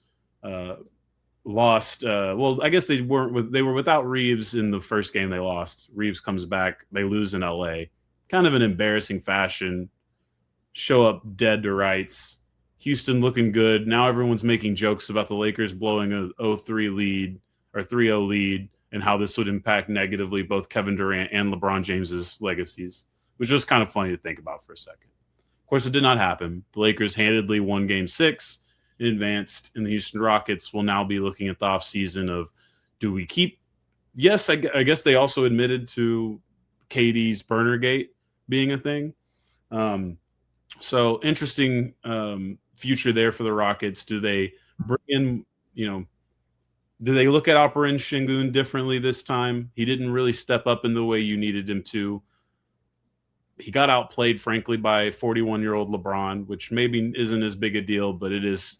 S1: lost. Well, I guess they were without Reeves in the first game they lost. Reeves comes back. They lose in LA. Kind of an embarrassing fashion. Show up dead to rights. Houston looking good. Now everyone's making jokes about the Lakers blowing a 0-3 lead or 3-0 lead and how this would impact negatively both Kevin Durant and LeBron James's legacies, which was kind of funny to think about for a second. Of course, it did not happen. The Lakers handedly won Game 6. advanced, and the Houston Rockets will now be looking at the offseason of, do we keep? Yes, I guess they also admitted to KD's Burnergate being a thing. So interesting future there for the Rockets. Do they bring in, do they look at Alperen Şengün differently this time? He didn't really step up in the way you needed him to. He got outplayed, frankly, by 41-year-old LeBron, which maybe isn't as big a deal, but it's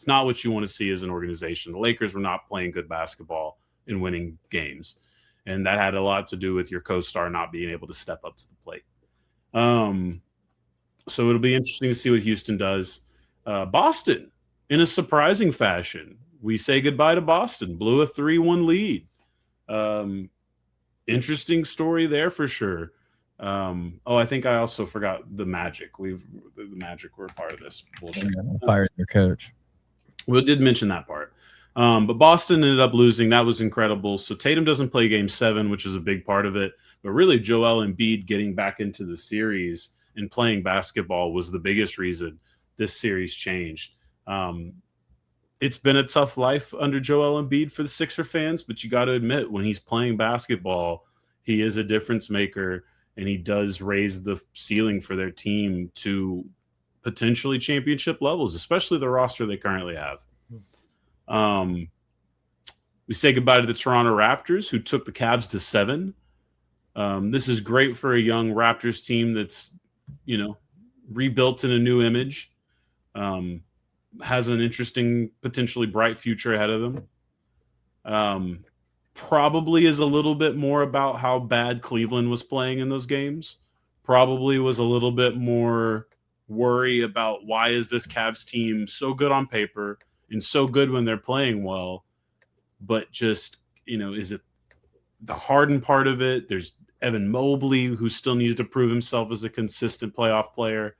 S1: not what you want to see as an organization. The Lakers were not playing good basketball and winning games, and that had a lot to do with your co-star not being able to step up to the plate. So it'll be interesting to see what Houston does. Boston, in a surprising fashion, we say goodbye to Boston. Blew a 3-1 lead. Interesting story there for sure. I think I also forgot the Magic. The Magic were a part of this bullshit.
S2: Fired their coach.
S1: We did mention that part. But Boston ended up losing. That was incredible. So Tatum doesn't play Game 7, which is a big part of it. But really, Joel Embiid getting back into the series and playing basketball was the biggest reason this series changed. It's been a tough life under Joel Embiid for the Sixer fans, but you got to admit, when he's playing basketball, he is a difference maker, and he does raise the ceiling for their team to potentially championship levels, especially the roster they currently have. We say goodbye to the Toronto Raptors, who took the Cavs to 7. This is great for a young Raptors team that's, rebuilt in a new image. Has an interesting, potentially bright future ahead of them. Probably is a little bit more about how bad Cleveland was playing in those games. Probably was a little bit more worry about, why is this Cavs team so good on paper and so good when they're playing well, but just, is it the Harden part of it? There's Evan Mobley, who still needs to prove himself as a consistent playoff player.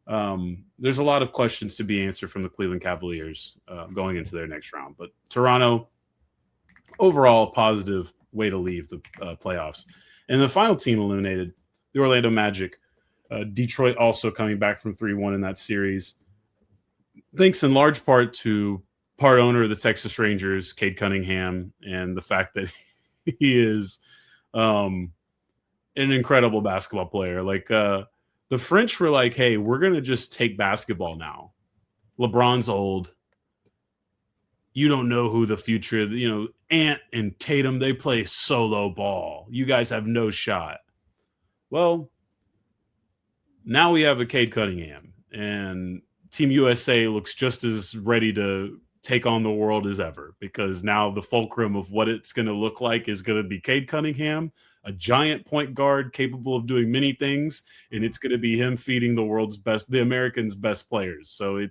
S1: There's a lot of questions to be answered from the Cleveland Cavaliers going into their next round. But Toronto, overall, positive way to leave the playoffs. And the final team eliminated, the Orlando Magic. Detroit also coming back from 3-1 in that series. Thanks in large part to part owner of the Texas Rangers, Cade Cunningham, and the fact that he is an incredible basketball player. Like, the French were like, hey, we're going to just take basketball now. LeBron's old. You don't know who the future, Ant and Tatum, they play solo ball. You guys have no shot. Well, now we have a Cade Cunningham, and Team USA looks just as ready to take on the world as ever, because now the fulcrum of what it's going to look like is going to be Cade Cunningham, a giant point guard capable of doing many things, and it's going to be him feeding the Americans' best players. So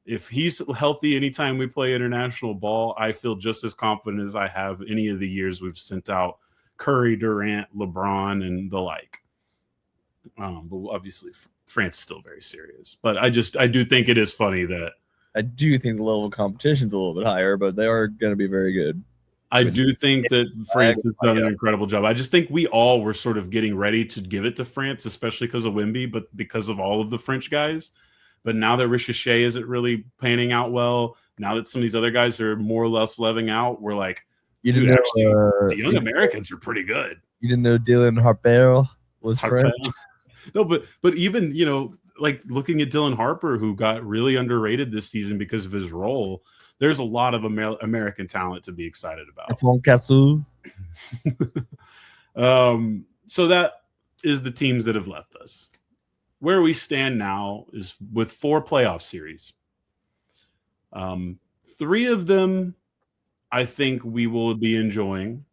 S1: if he's healthy anytime we play international ball, I feel just as confident as I have any of the years we've sent out Curry, Durant, LeBron, and the like. But obviously France is still very serious. But I do think it is funny that
S2: I do think the level of competition is a little bit higher, but they are going to be very good.
S1: I do think that France has done an incredible job. I just think we all were sort of getting ready to give it to France, especially because of Wemby, but because of all of the French guys. But now that Ricochet isn't really panning out well, now that some of these other guys are more or less leveling out, we're like, the young Americans are pretty good.
S2: You didn't know Dylan Harper was French?
S1: No, but even, like looking at Dylan Harper, who got really underrated this season because of his role, there's a lot of American talent to be excited about. So that is the teams that have left us. Where we stand now is with 4 playoff series. 3 of them, I think we will be enjoying.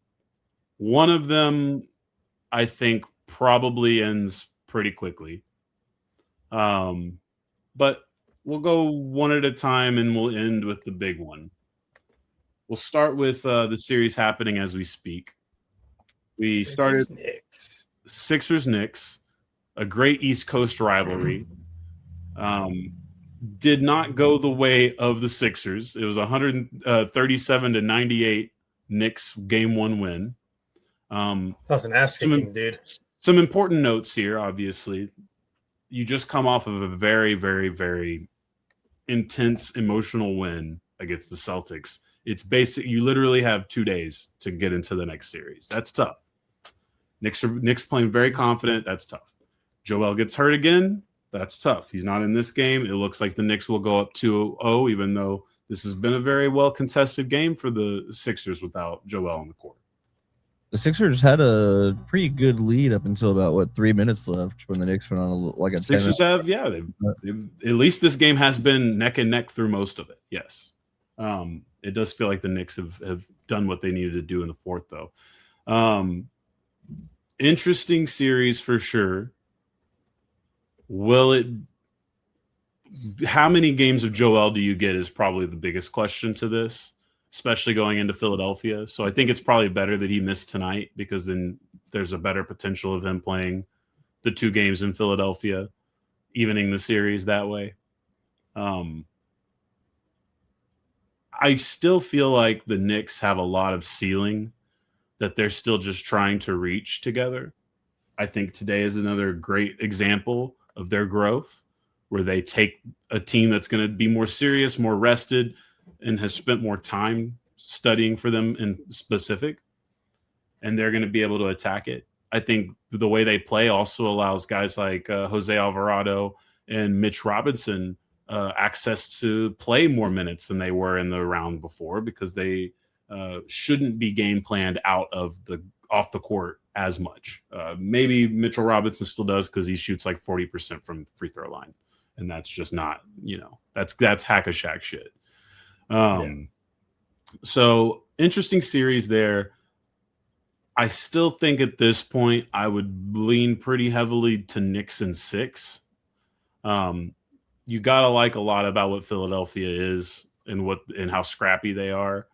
S1: One of them, I think, probably ends pretty quickly. But we'll go one at a time, and we'll end with the big one. We'll start with the series happening as we speak. We started Sixers-Knicks, a great East Coast rivalry. Did not go the way of the Sixers. It was 137-98 Knicks Game 1 win.
S3: That was an ass kicking, dude.
S1: Some important notes here, obviously. You just come off of a very, very, very intense emotional win against the Celtics. It's basic. You literally have 2 days to get into the next series. That's tough. Knicks playing very confident. That's tough. Joel gets hurt again. That's tough. He's not in this game. It looks like the Knicks will go up 2-0, even though this has been a very well contested game for the Sixers without Joel on the court.
S2: The Sixers had a pretty good lead up until about 3 minutes left when the Knicks went on like a 10.
S1: Sixers have, they've, at least this game has been neck and neck through most of it. Yes, it does feel like the Knicks have done what they needed to do in the fourth, though. Interesting series for sure. How many games of Joel do you get is probably the biggest question to this, especially going into Philadelphia. So I think it's probably better that he missed tonight, because then there's a better potential of him playing the 2 games in Philadelphia, evening the series that way. I still feel like the Knicks have a lot of ceiling that they're still just trying to reach together. I think today is another great example of their growth, where they take a team that's going to be more serious, more rested, and has spent more time studying for them in specific, and they're going to be able to attack it. I think the way they play also allows guys like Jose Alvarado and Mitch Robinson access to play more minutes than they were in the round before, because they shouldn't be game planned off the court as much. Maybe Mitchell Robinson still does, because he shoots like 40% from free throw line, and that's just not, that's hack-a-shack shit. So interesting series there. I still think at this point I would lean pretty heavily to Knicks in 6. You gotta like a lot about what Philadelphia is and how scrappy they are.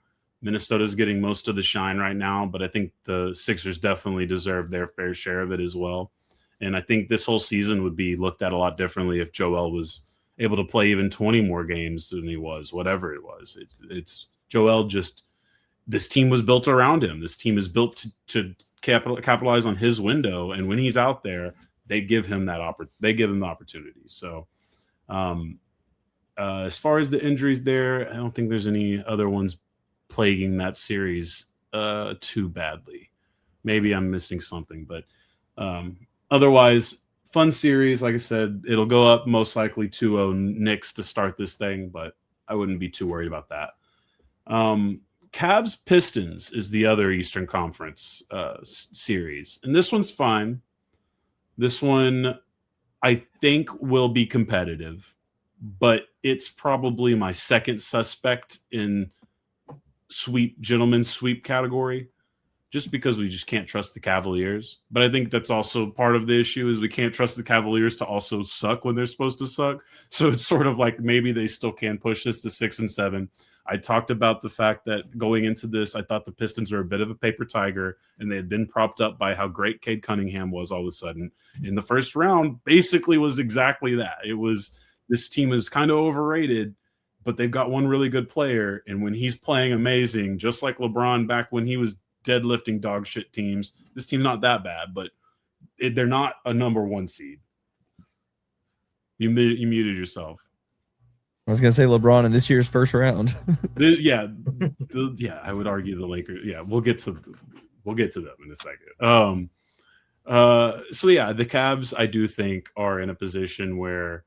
S1: Minnesota's getting most of the shine right now, but I think the Sixers definitely deserve their fair share of it as well. And I think this whole season would be looked at a lot differently if Joel was able to play even 20 more games than he was, whatever it was. It's Joel this team was built around him. This team is built to capitalize on his window. And when he's out there, they give him the opportunity. So as far as the injuries there, I don't think there's any other ones plaguing that series too badly. Maybe I'm missing something, but otherwise, fun series. Like I said, it'll go up most likely 2-0 Knicks to start this thing, but I wouldn't be too worried about that. Cavs Pistons is the other Eastern Conference series, and this one's fine. This one I think will be competitive, but it's probably my second suspect in gentleman's sweep category, just because we just can't trust the Cavaliers. But I think that's also part of the issue, is we can't trust the Cavaliers to also suck when they're supposed to suck. So it's sort of like maybe they still can push this to 6 and 7. I talked about the fact that going into this, I thought the Pistons were a bit of a paper tiger, and they had been propped up by how great Cade Cunningham was all of a sudden. In the first round, basically was exactly that. It was, this team is kind of overrated, but they've got one really good player, and when he's playing amazing, just like LeBron back when he was deadlifting dog shit teams, this team's not that bad, but they're not a number 1 seed. You muted yourself.
S2: I was gonna say LeBron in this year's first round.
S1: Yeah, I would argue the Lakers. Yeah, we'll get to them in a second. So yeah, the Cavs I do think are in a position where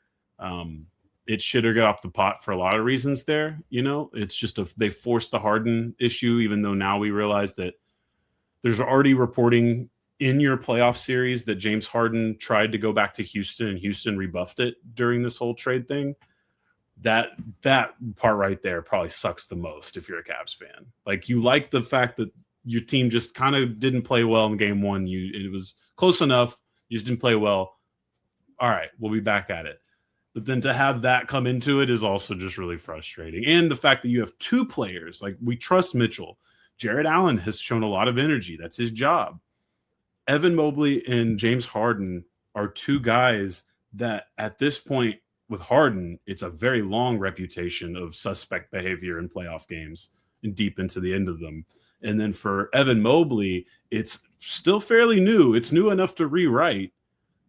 S1: it should or get off the pot for a lot of reasons there. It's just they forced the Harden issue, even though now we realize that there's already reporting in your playoff series that James Harden tried to go back to Houston, and Houston rebuffed it during this whole trade thing. That part right there probably sucks the most if you're a Cavs fan. Like, you like the fact that your team just kind of didn't play well in game 1. It was close enough. You just didn't play well. All right, we'll be back at it. But then to have that come into it is also just really frustrating. And the fact that you have 2 players, like, we trust Mitchell. Jared Allen has shown a lot of energy. That's his job. Evan Mobley and James Harden are 2 guys that at this point with Harden, it's a very long reputation of suspect behavior in playoff games and deep into the end of them. And then for Evan Mobley, it's still fairly new. It's new enough to rewrite,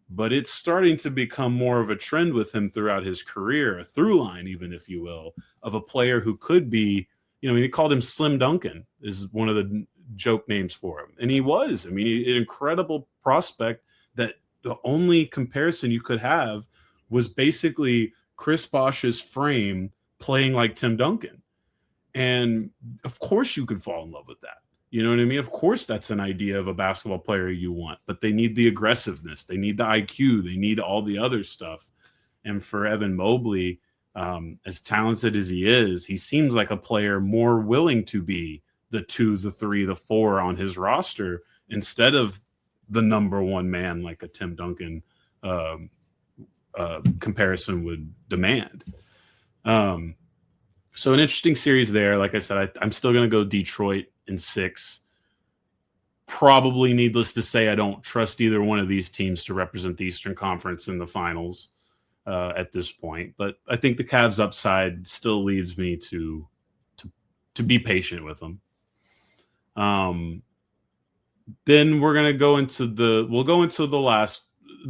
S1: but it's starting to become more of a trend with him throughout his career, a through line, even if you will, of a player who could be, he called him Slim Duncan is one of the joke names for him. And he was, an incredible prospect that the only comparison you could have was basically Chris Bosh's frame playing like Tim Duncan. And of course you could fall in love with that. You know what I mean? Of course that's an idea of a basketball player you want, but they need the aggressiveness. They need the IQ. They need all the other stuff. And for Evan Mobley, as talented as he seems like a player more willing to be the 2, the 3, the 4 on his roster instead of the number one man like a Tim Duncan comparison would demand. So an interesting series there. Like I said, I'm still going to go Detroit in 6. Probably needless to say, I don't trust either one of these teams to represent the Eastern Conference in the finals at this point. But I think the Cavs upside still leaves me to be patient with them. Then we're going to go into the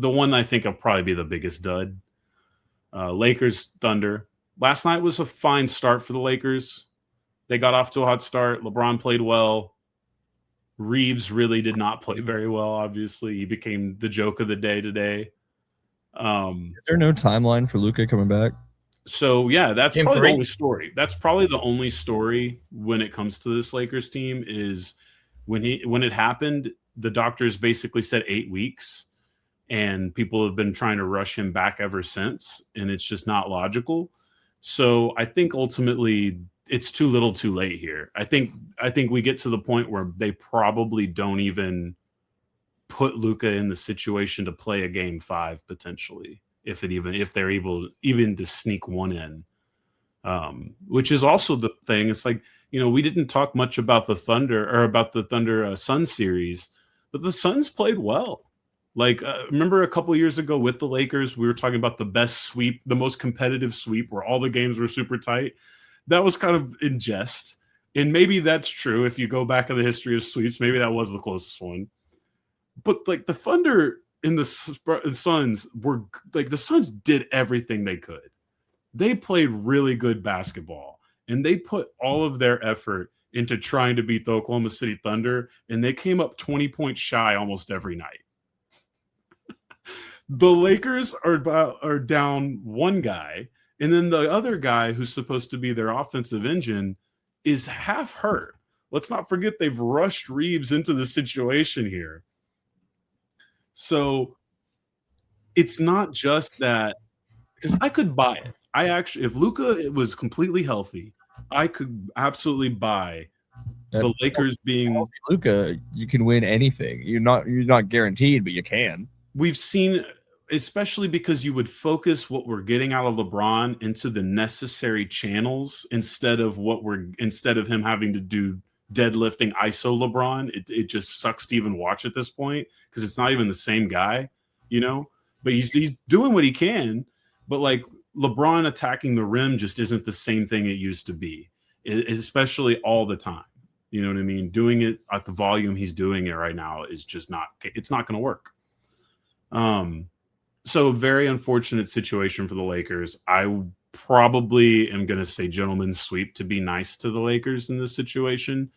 S1: one I think will probably be the biggest dud. Lakers Thunder. Last night was a fine start for the Lakers. They got off to a hot start. LeBron played well. Reeves really did not play very well, obviously. He became the joke of the day today.
S2: Is there no timeline for Luka coming back?
S1: So, yeah, that's
S3: Game
S1: probably
S3: 3?
S1: the only story. That's probably the only story when it comes to this Lakers team is when it happened, the doctors basically said 8 weeks, and people have been trying to rush him back ever since, and it's just not logical. So I think ultimately it's too little too late here. I think we get to the point where they probably don't even put Luka in the situation to play a game 5 potentially, if they're able even to sneak one in, which is also the thing. It's like, we didn't talk much about the Thunder Sun series, but the Suns played well. Like, remember a couple years ago with the Lakers, we were talking about the best sweep, the most competitive sweep where all the games were super tight. That was kind of in jest. And maybe that's true. If you go back in the history of sweeps, maybe that was the closest one. But like the Thunder and the Suns were like, the Suns did everything they could. They played really good basketball and they put all of their effort into trying to beat the Oklahoma City Thunder. And they came up 20 points shy almost every night. The Lakers are down one guy, and then the other guy who's supposed to be their offensive engine is half hurt. Let's not forget they've rushed Reeves into the situation here. So it's not just that, because I could buy it. If Luka was completely healthy, I could absolutely buy the Lakers being
S2: Luka. You can win anything. You're not guaranteed, but you can.
S1: We've seen, especially because you would focus what we're getting out of LeBron into the necessary channels instead of him having to do deadlifting ISO LeBron. It just sucks to even watch at this point because it's not even the same guy, but he's doing what he can. But like LeBron attacking the rim just isn't the same thing it used to be, especially all the time. You know what I mean? Doing it at the volume he's doing it right now is just it's not going to work. So very unfortunate situation for the Lakers. I probably am going to say gentleman's sweep to be nice to the Lakers in this situation.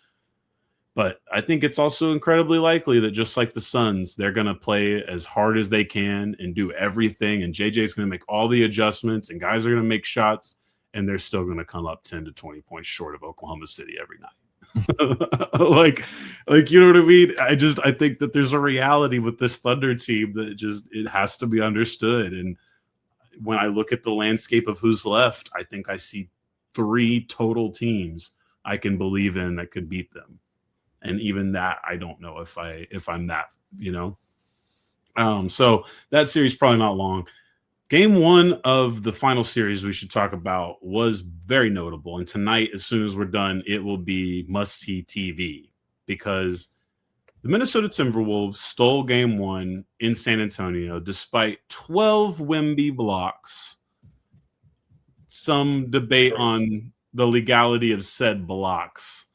S1: But I think it's also incredibly likely that just like the Suns, they're going to play as hard as they can and do everything. And JJ's going to make all the adjustments and guys are going to make shots and they're still going to come up 10 to 20 points short of Oklahoma City every night. like you know what I mean? I think that there's a reality with this Thunder team that it has to be understood. And when I look at the landscape of who's left, I think I see 3 total teams I can believe in that could beat them. And even that, I don't know if I'm that, so that series probably not long. Game 1 of the final series we should talk about was very notable. And tonight, as soon as we're done, it will be must-see TV because the Minnesota Timberwolves stole Game 1 in San Antonio despite 12 Wemby blocks. Some debate on the legality of said blocks.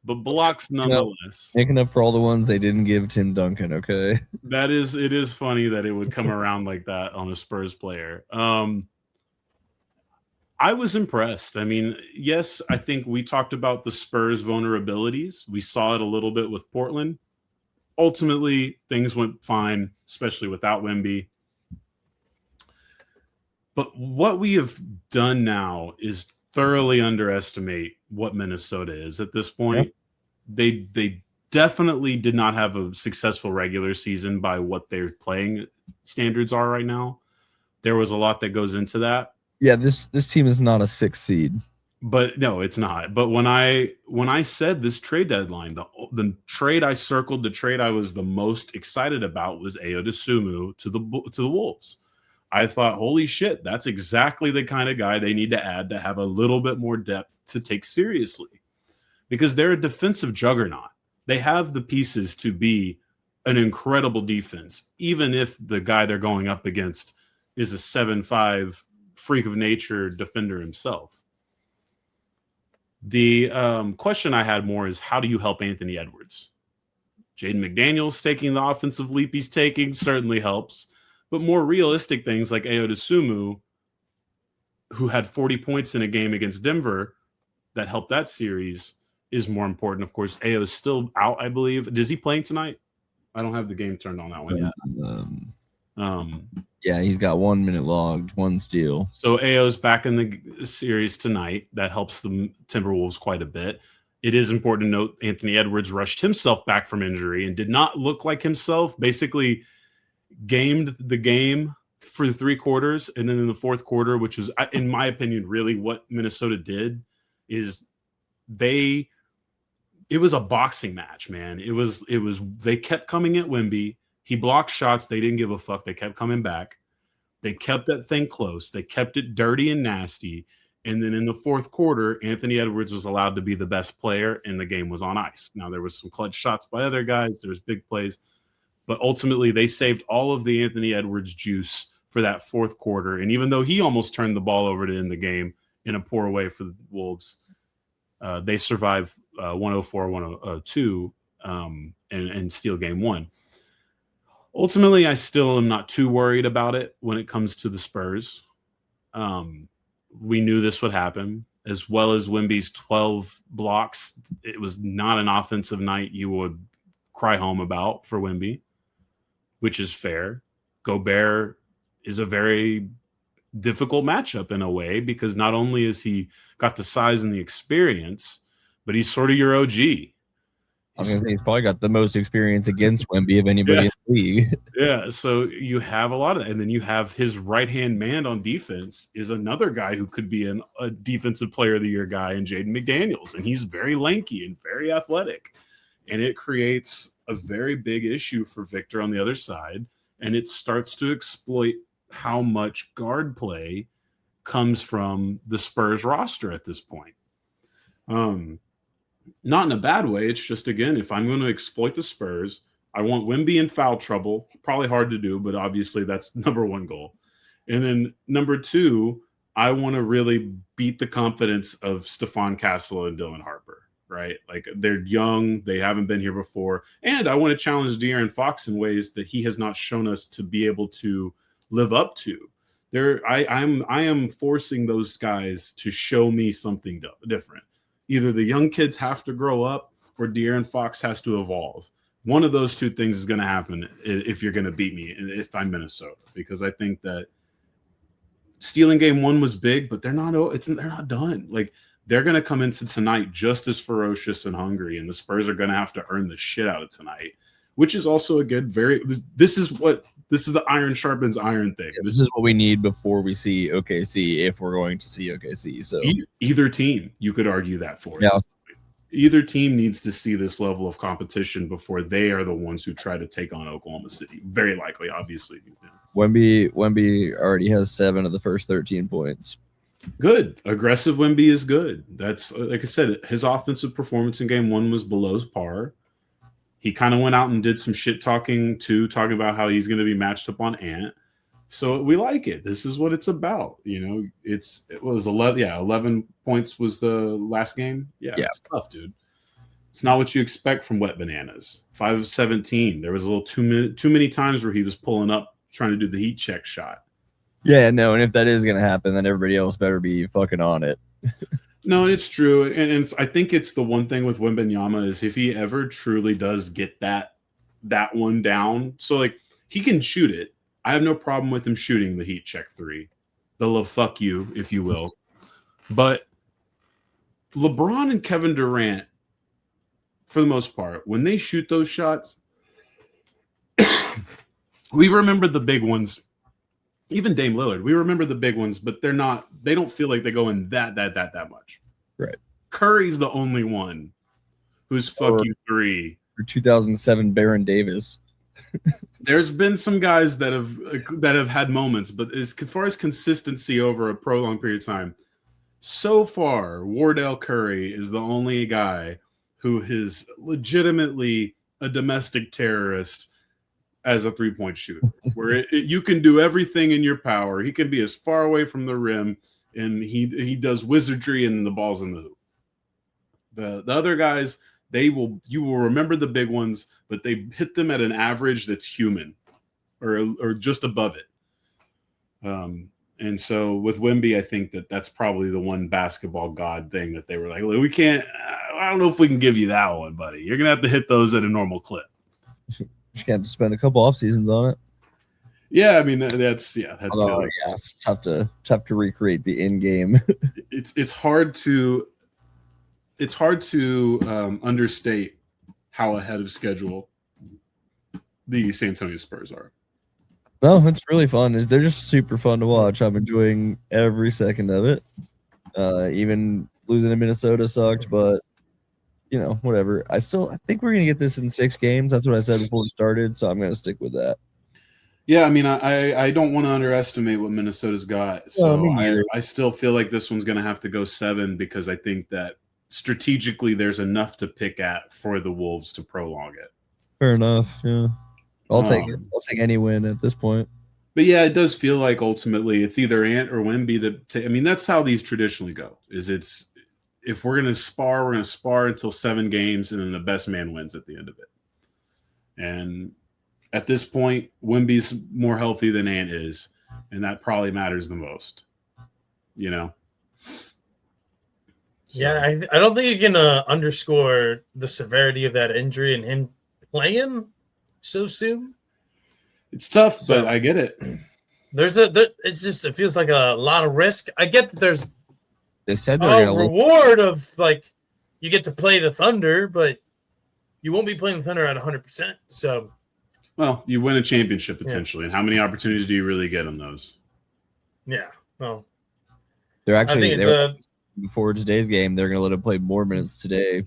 S1: but blocks nonetheless.
S2: Making up for all the ones they didn't give Tim Duncan, okay?
S1: It is funny that it would come around like that on a Spurs player. I was impressed. I mean, yes, I think we talked about the Spurs vulnerabilities. We saw it a little bit with Portland. Ultimately, things went fine, especially without Wemby. But what we have done now is thoroughly underestimate what Minnesota is at this point. Yep. They definitely did not have a successful regular season by what their playing standards are right now. There was a lot that goes into that.
S2: Yeah, this team is not a 6 seed.
S1: But no, it's not. But when I said this trade deadline, the trade I circled, the trade I was the most excited about was Ayo Dosunmu to the Wolves. I thought, holy shit, that's exactly the kind of guy they need to add to have a little bit more depth to take seriously. Because they're a defensive juggernaut. They have the pieces to be an incredible defense, even if the guy they're going up against is a 7'5" freak of nature defender himself. The question I had more is, how do you help Anthony Edwards? Jaden McDaniels taking the offensive leap he's taking certainly helps, but more realistic things like Ayo Dosunmu, who had 40 points in a game against Denver that helped that series, is more important. Of course, Ayo is still out, I believe. Is he playing tonight? I don't have the game turned on that one yet.
S2: Yeah, he's got 1 minute logged, 1 steal.
S1: So Ayo's back in the series tonight. That helps the Timberwolves quite a bit. It is important to note Anthony Edwards rushed himself back from injury and did not look like himself. Basically gamed the game for the 3 quarters. And then in the 4th quarter, which was, in my opinion, really what Minnesota did, is it was a boxing match, man. It was they kept coming at Wemby. He blocked shots. They didn't give a fuck. They kept coming back. They kept that thing close. They kept it dirty and nasty. And then in the 4th quarter, Anthony Edwards was allowed to be the best player, and the game was on ice. Now, there was some clutch shots by other guys. There was big plays. But ultimately, they saved all of the Anthony Edwards juice for that 4th quarter. And even though he almost turned the ball over to end the game in a poor way for the Wolves, they survived 104-102 and steal game 1. Ultimately, I still am not too worried about it when it comes to the Spurs. We knew this would happen, as well as Wemby's 12 blocks. It was not an offensive night you would cry home about for Wemby, which is fair. Gobert is a very difficult matchup in a way, because not only is he got the size and the experience, but he's sort of your OG.
S2: I was going to say, he's probably got the most experience against Wemby of anybody in the league.
S1: Yeah, so you have a lot of that. And then you have his right-hand man on defense is another guy who could be a defensive player of the year guy in Jaden McDaniels. And he's very lanky and very athletic. And it creates a very big issue for Victor on the other side. And it starts to exploit how much guard play comes from the Spurs roster at this point. Not in a bad way. It's just, again, if I'm going to exploit the Spurs, I want Wemby in foul trouble. Probably hard to do, but obviously that's number 1 goal. And then number 2, I want to really beat the confidence of Stephon Castle and Dylan Harper, right? Like, they're young. They haven't been here before. And I want to challenge De'Aaron Fox in ways that he has not shown us to be able to live up to. I am forcing those guys to show me something different. Either the young kids have to grow up or De'Aaron Fox has to evolve. One of those 2 things is going to happen if you're going to beat me, if I'm Minnesota, because I think that stealing game 1 was big, but they're not done. Like, they're going to come into tonight just as ferocious and hungry, and the Spurs are going to have to earn the shit out of tonight, which is also a good, this is the iron sharpens iron thing.
S2: Yeah, this is what we need before we see OKC, if we're going to see OKC. So
S1: either team, you could argue that for.
S2: Yeah.
S1: Either team needs to see this level of competition before they are the ones who try to take on Oklahoma City. Very likely, obviously.
S2: Wemby already has 7 of the first 13 points.
S1: Good. Aggressive Wemby is good. That's, like I said, his offensive performance in game 1 was below par. He kind of went out and did some shit talking about how he's going to be matched up on Ant. So we like it. This is what it's about. You know, it was 11 points was the last game. Yeah. It's tough, dude. It's not what you expect from Wet Bananas. 5 of 17. There was a little too many times where he was pulling up trying to do the heat check shot.
S2: Yeah, no, and if that is going to happen, then everybody else better be fucking on it.
S1: No, it's true. And I think it's the one thing with Wembanyama is if he ever truly does get that one down. So, like, he can shoot it. I have no problem with him shooting the heat check 3. The love fuck you, if you will. But LeBron and Kevin Durant, for the most part, when they shoot those shots, we remember the big ones. Even Dame Lillard, we remember the big ones, but they don't feel like they go in that much.
S2: Right.
S1: Curry's the only one who's fuck you 3.
S2: For 2007 Baron Davis.
S1: There's been some guys that have had moments, but as far as consistency over a prolonged period of time, so far, Wardell Curry is the only guy who is legitimately a domestic terrorist as a three-point shooter, where you can do everything in your power. He can be as far away from the rim, and he does wizardry, and the ball's in the hoop. The other guys, you will remember the big ones, but they hit them at an average that's human or just above it. And so with Wemby, I think that's probably the one basketball god thing that they were like, we can't. I don't know if we can give you that one, buddy. You're gonna have to hit those at a normal clip.
S2: You have to spend a couple off seasons on it.
S1: Yeah, I mean that's
S2: Although, it's tough to recreate the in game.
S1: It's hard to understate how ahead of schedule the San Antonio Spurs are.
S2: No, it's really fun. They're just super fun to watch. I'm enjoying every second of it. Even losing to Minnesota sucked, but whatever. I think we're gonna get this in 6 games. That's what I said before we started, so I'm gonna stick with that.
S1: Yeah, I mean, I don't want to underestimate what Minnesota's got. So I still feel like this one's gonna have to go 7 because I think that strategically there's enough to pick at for the Wolves to prolong it.
S2: Fair enough. Yeah, I'll take it. I'll take any win at this point.
S1: But yeah, it does feel like ultimately it's either Ant or Wemby. I mean, that's how these traditionally go. If we're going to spar, we're going to spar until 7 games, and then the best man wins at the end of it. And at this point, Wemby's more healthy than Ant is, and that probably matters the most. So.
S3: Yeah, I don't think you can underscore the severity of that injury and him playing so soon.
S1: It's tough, but I get it.
S3: It feels like a lot of risk. I get that
S2: they said they're going to
S3: reward of like you get to play the Thunder, but you won't be playing the Thunder at 100%. So,
S1: well, you win a championship potentially, and how many opportunities do you really get on those?
S3: Yeah, well,
S2: they're actually before today's game. They're going to let him play more minutes today.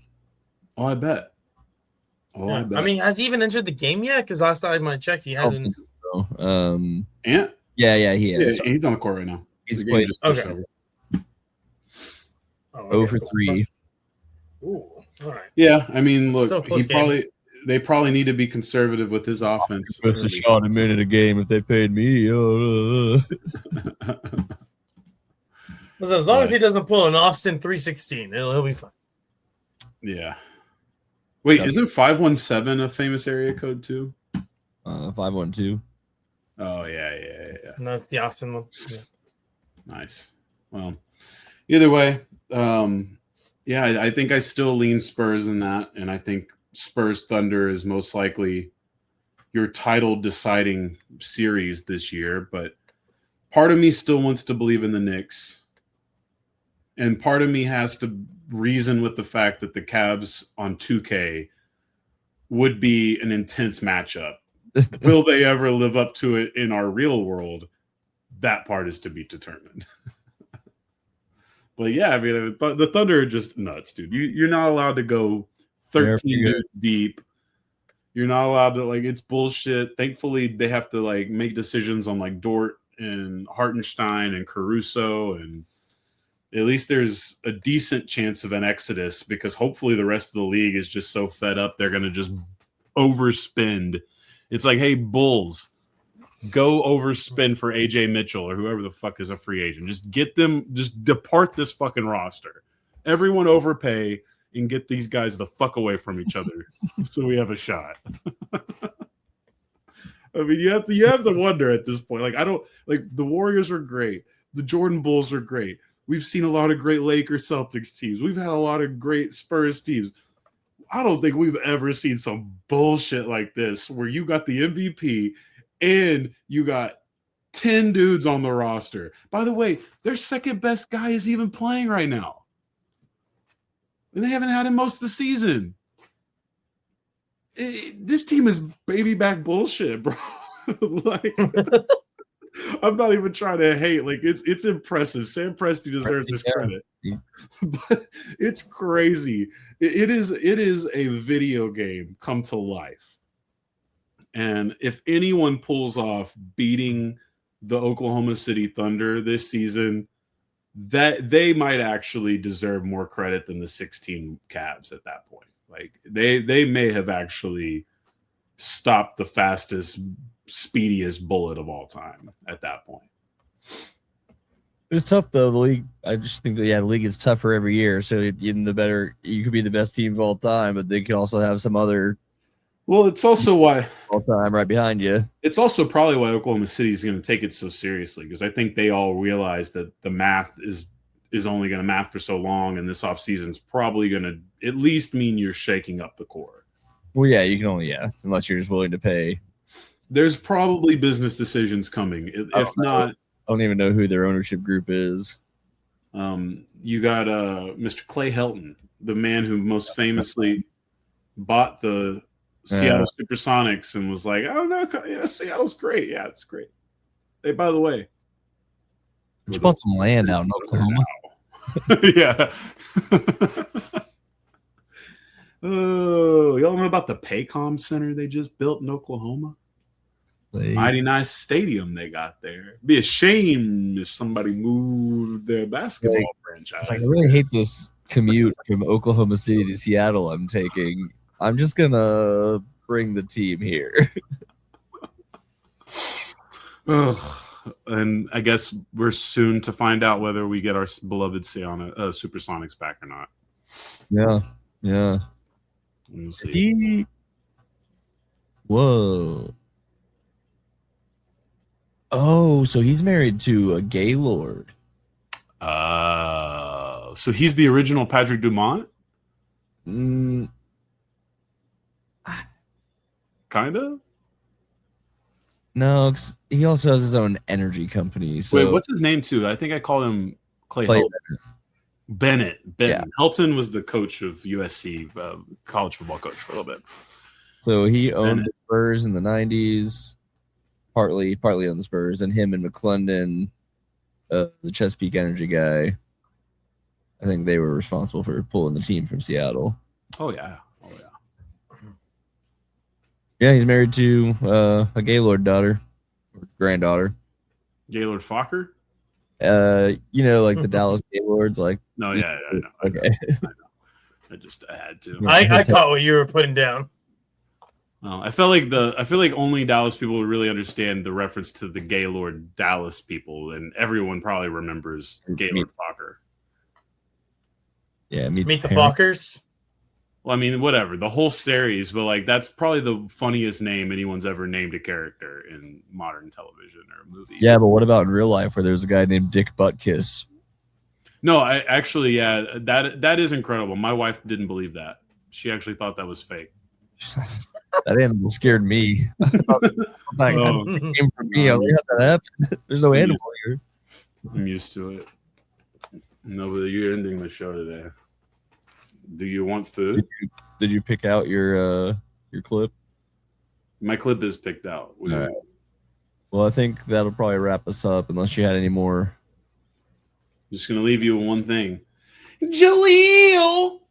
S1: Oh, I bet.
S3: I bet. I mean, has he even entered the game yet? Because last time I checked, he hasn't.
S1: Ant?
S2: Yeah, he is.
S1: Yeah, he's on the court right now.
S2: He's played.
S3: Okay.
S2: 0 for 3.
S3: Ooh, all right.
S1: Yeah, I mean, look, they probably need to be conservative with his offense.
S2: It's a shot a minute a game if they paid me.
S3: Listen, as long as he doesn't pull an Austin 316, he'll be fine.
S1: Yeah. Wait, isn't 517 a famous area code too?
S2: 512.
S1: Oh yeah.
S3: Not the Austin one. Yeah.
S1: Nice. Well, either way, I think I still lean Spurs in that, and I think Spurs Thunder is most likely your title deciding series this year. But part of me still wants to believe in the Knicks, and part of me has to reason with the fact that the Cavs on 2K would be an intense matchup. Will they ever live up to it in our real world? That part is to be determined. But yeah, I mean, the Thunder are just nuts, dude. You're not allowed to go 13 dudes deep. You're not allowed to, it's bullshit. Thankfully, they have to make decisions on Dort and Hartenstein and Caruso, and at least there's a decent chance of an exodus because hopefully the rest of the league is just so fed up they're going to just overspend. It's like, hey, Bulls, go overspend for AJ Mitchell or whoever the fuck is a free agent. Just get them, just depart this fucking roster. Everyone overpay and get these guys the fuck away from each other so we have a shot. I mean, you have to wonder at this point. Like, I don't like the Warriors are great. The Jordan Bulls are great. We've seen a lot of great Lakers Celtics teams. We've had a lot of great Spurs teams. I don't think we've ever seen some bullshit like this where you got the MVP and you got 10 dudes on the roster. By the way, their second best guy is even playing right now. And they haven't had him most of the season. This team is baby back bullshit, bro. Like, I'm not even trying to hate. Like, it's impressive. Sam Presti deserves his credit. But it's crazy. It is a video game come to life. And if anyone pulls off beating the Oklahoma City Thunder this season, that they might actually deserve more credit than the 16 Cavs at that point. Like they may have actually stopped the fastest, speediest bullet of all time at that point.
S2: It's tough though. The league, I just think that the league is tougher every year. So even the better, you could be the best team of all time, but they can also have some other.
S1: Well, it's also why
S2: all time right behind you.
S1: It's also probably why Oklahoma City is going to take it so seriously, because I think they all realize that the math is only going to math for so long, and this offseason is probably going to at least mean you're shaking up the core.
S2: Well, yeah, you can only unless you're just willing to pay.
S1: There's probably business decisions coming. If not,
S2: I don't even know who their ownership group is.
S1: You got Mr. Clay Helton, the man who most famously bought the Seattle Supersonics and was like, "Oh no, yeah, Seattle's great. Yeah, it's great." Hey, by the way,
S2: just bought some land out in Oklahoma.
S1: Yeah. Oh, y'all know about the Paycom Center they just built in Oklahoma? Mighty nice stadium they got there. Be a shame if somebody moved their basketball franchise.
S2: I really hate this commute from Oklahoma City to Seattle I'm taking. I'm just gonna bring the team here.
S1: And I guess we're soon to find out whether we get our beloved Supersonics back or not.
S2: Yeah.
S1: We'll see.
S2: Whoa. Oh, so he's married to a Gaylord.
S1: So he's the original Patrick Dumont? Kind of?
S2: No, he also has his own energy company. So.
S1: Wait, what's his name too? I think I called him Clay Helton. Bennett.
S2: Yeah.
S1: Helton was the coach of USC, college football coach for a little bit.
S2: So he owned the Spurs in the 90s, partly on the Spurs, and him and McClendon, the Chesapeake Energy guy, I think they were responsible for pulling the team from Seattle.
S1: Oh, yeah.
S2: Yeah, he's married to a Gaylord daughter, or granddaughter.
S1: Gaylord Fokker?
S2: Like the Dallas Gaylords, like.
S1: No, yeah, I know.
S2: Okay.
S1: I know. I had to.
S3: I caught what you were putting down.
S1: I feel like only Dallas people would really understand the reference to the Gaylord Dallas people, and everyone probably remembers Gaylord Fokker.
S2: Yeah,
S3: Meet the Fokkers.
S1: Well, I mean, whatever, the whole series, but like that's probably the funniest name anyone's ever named a character in modern television or movie.
S2: Yeah, but what about in real life where there's a guy named Dick Buttkiss?
S1: No, that is incredible. My wife didn't believe that. She actually thought that was fake.
S2: That animal scared me. That came from me. I was like, how that happened? There's no animal here.
S1: I'm used to it. No, but you're ending the show today. Do you want food?
S2: Did you pick out your clip?
S1: My clip is picked out.
S2: All right. Well, I think that'll probably wrap us up unless you had any more.
S1: I'm just going to leave you with one thing. Jaleel!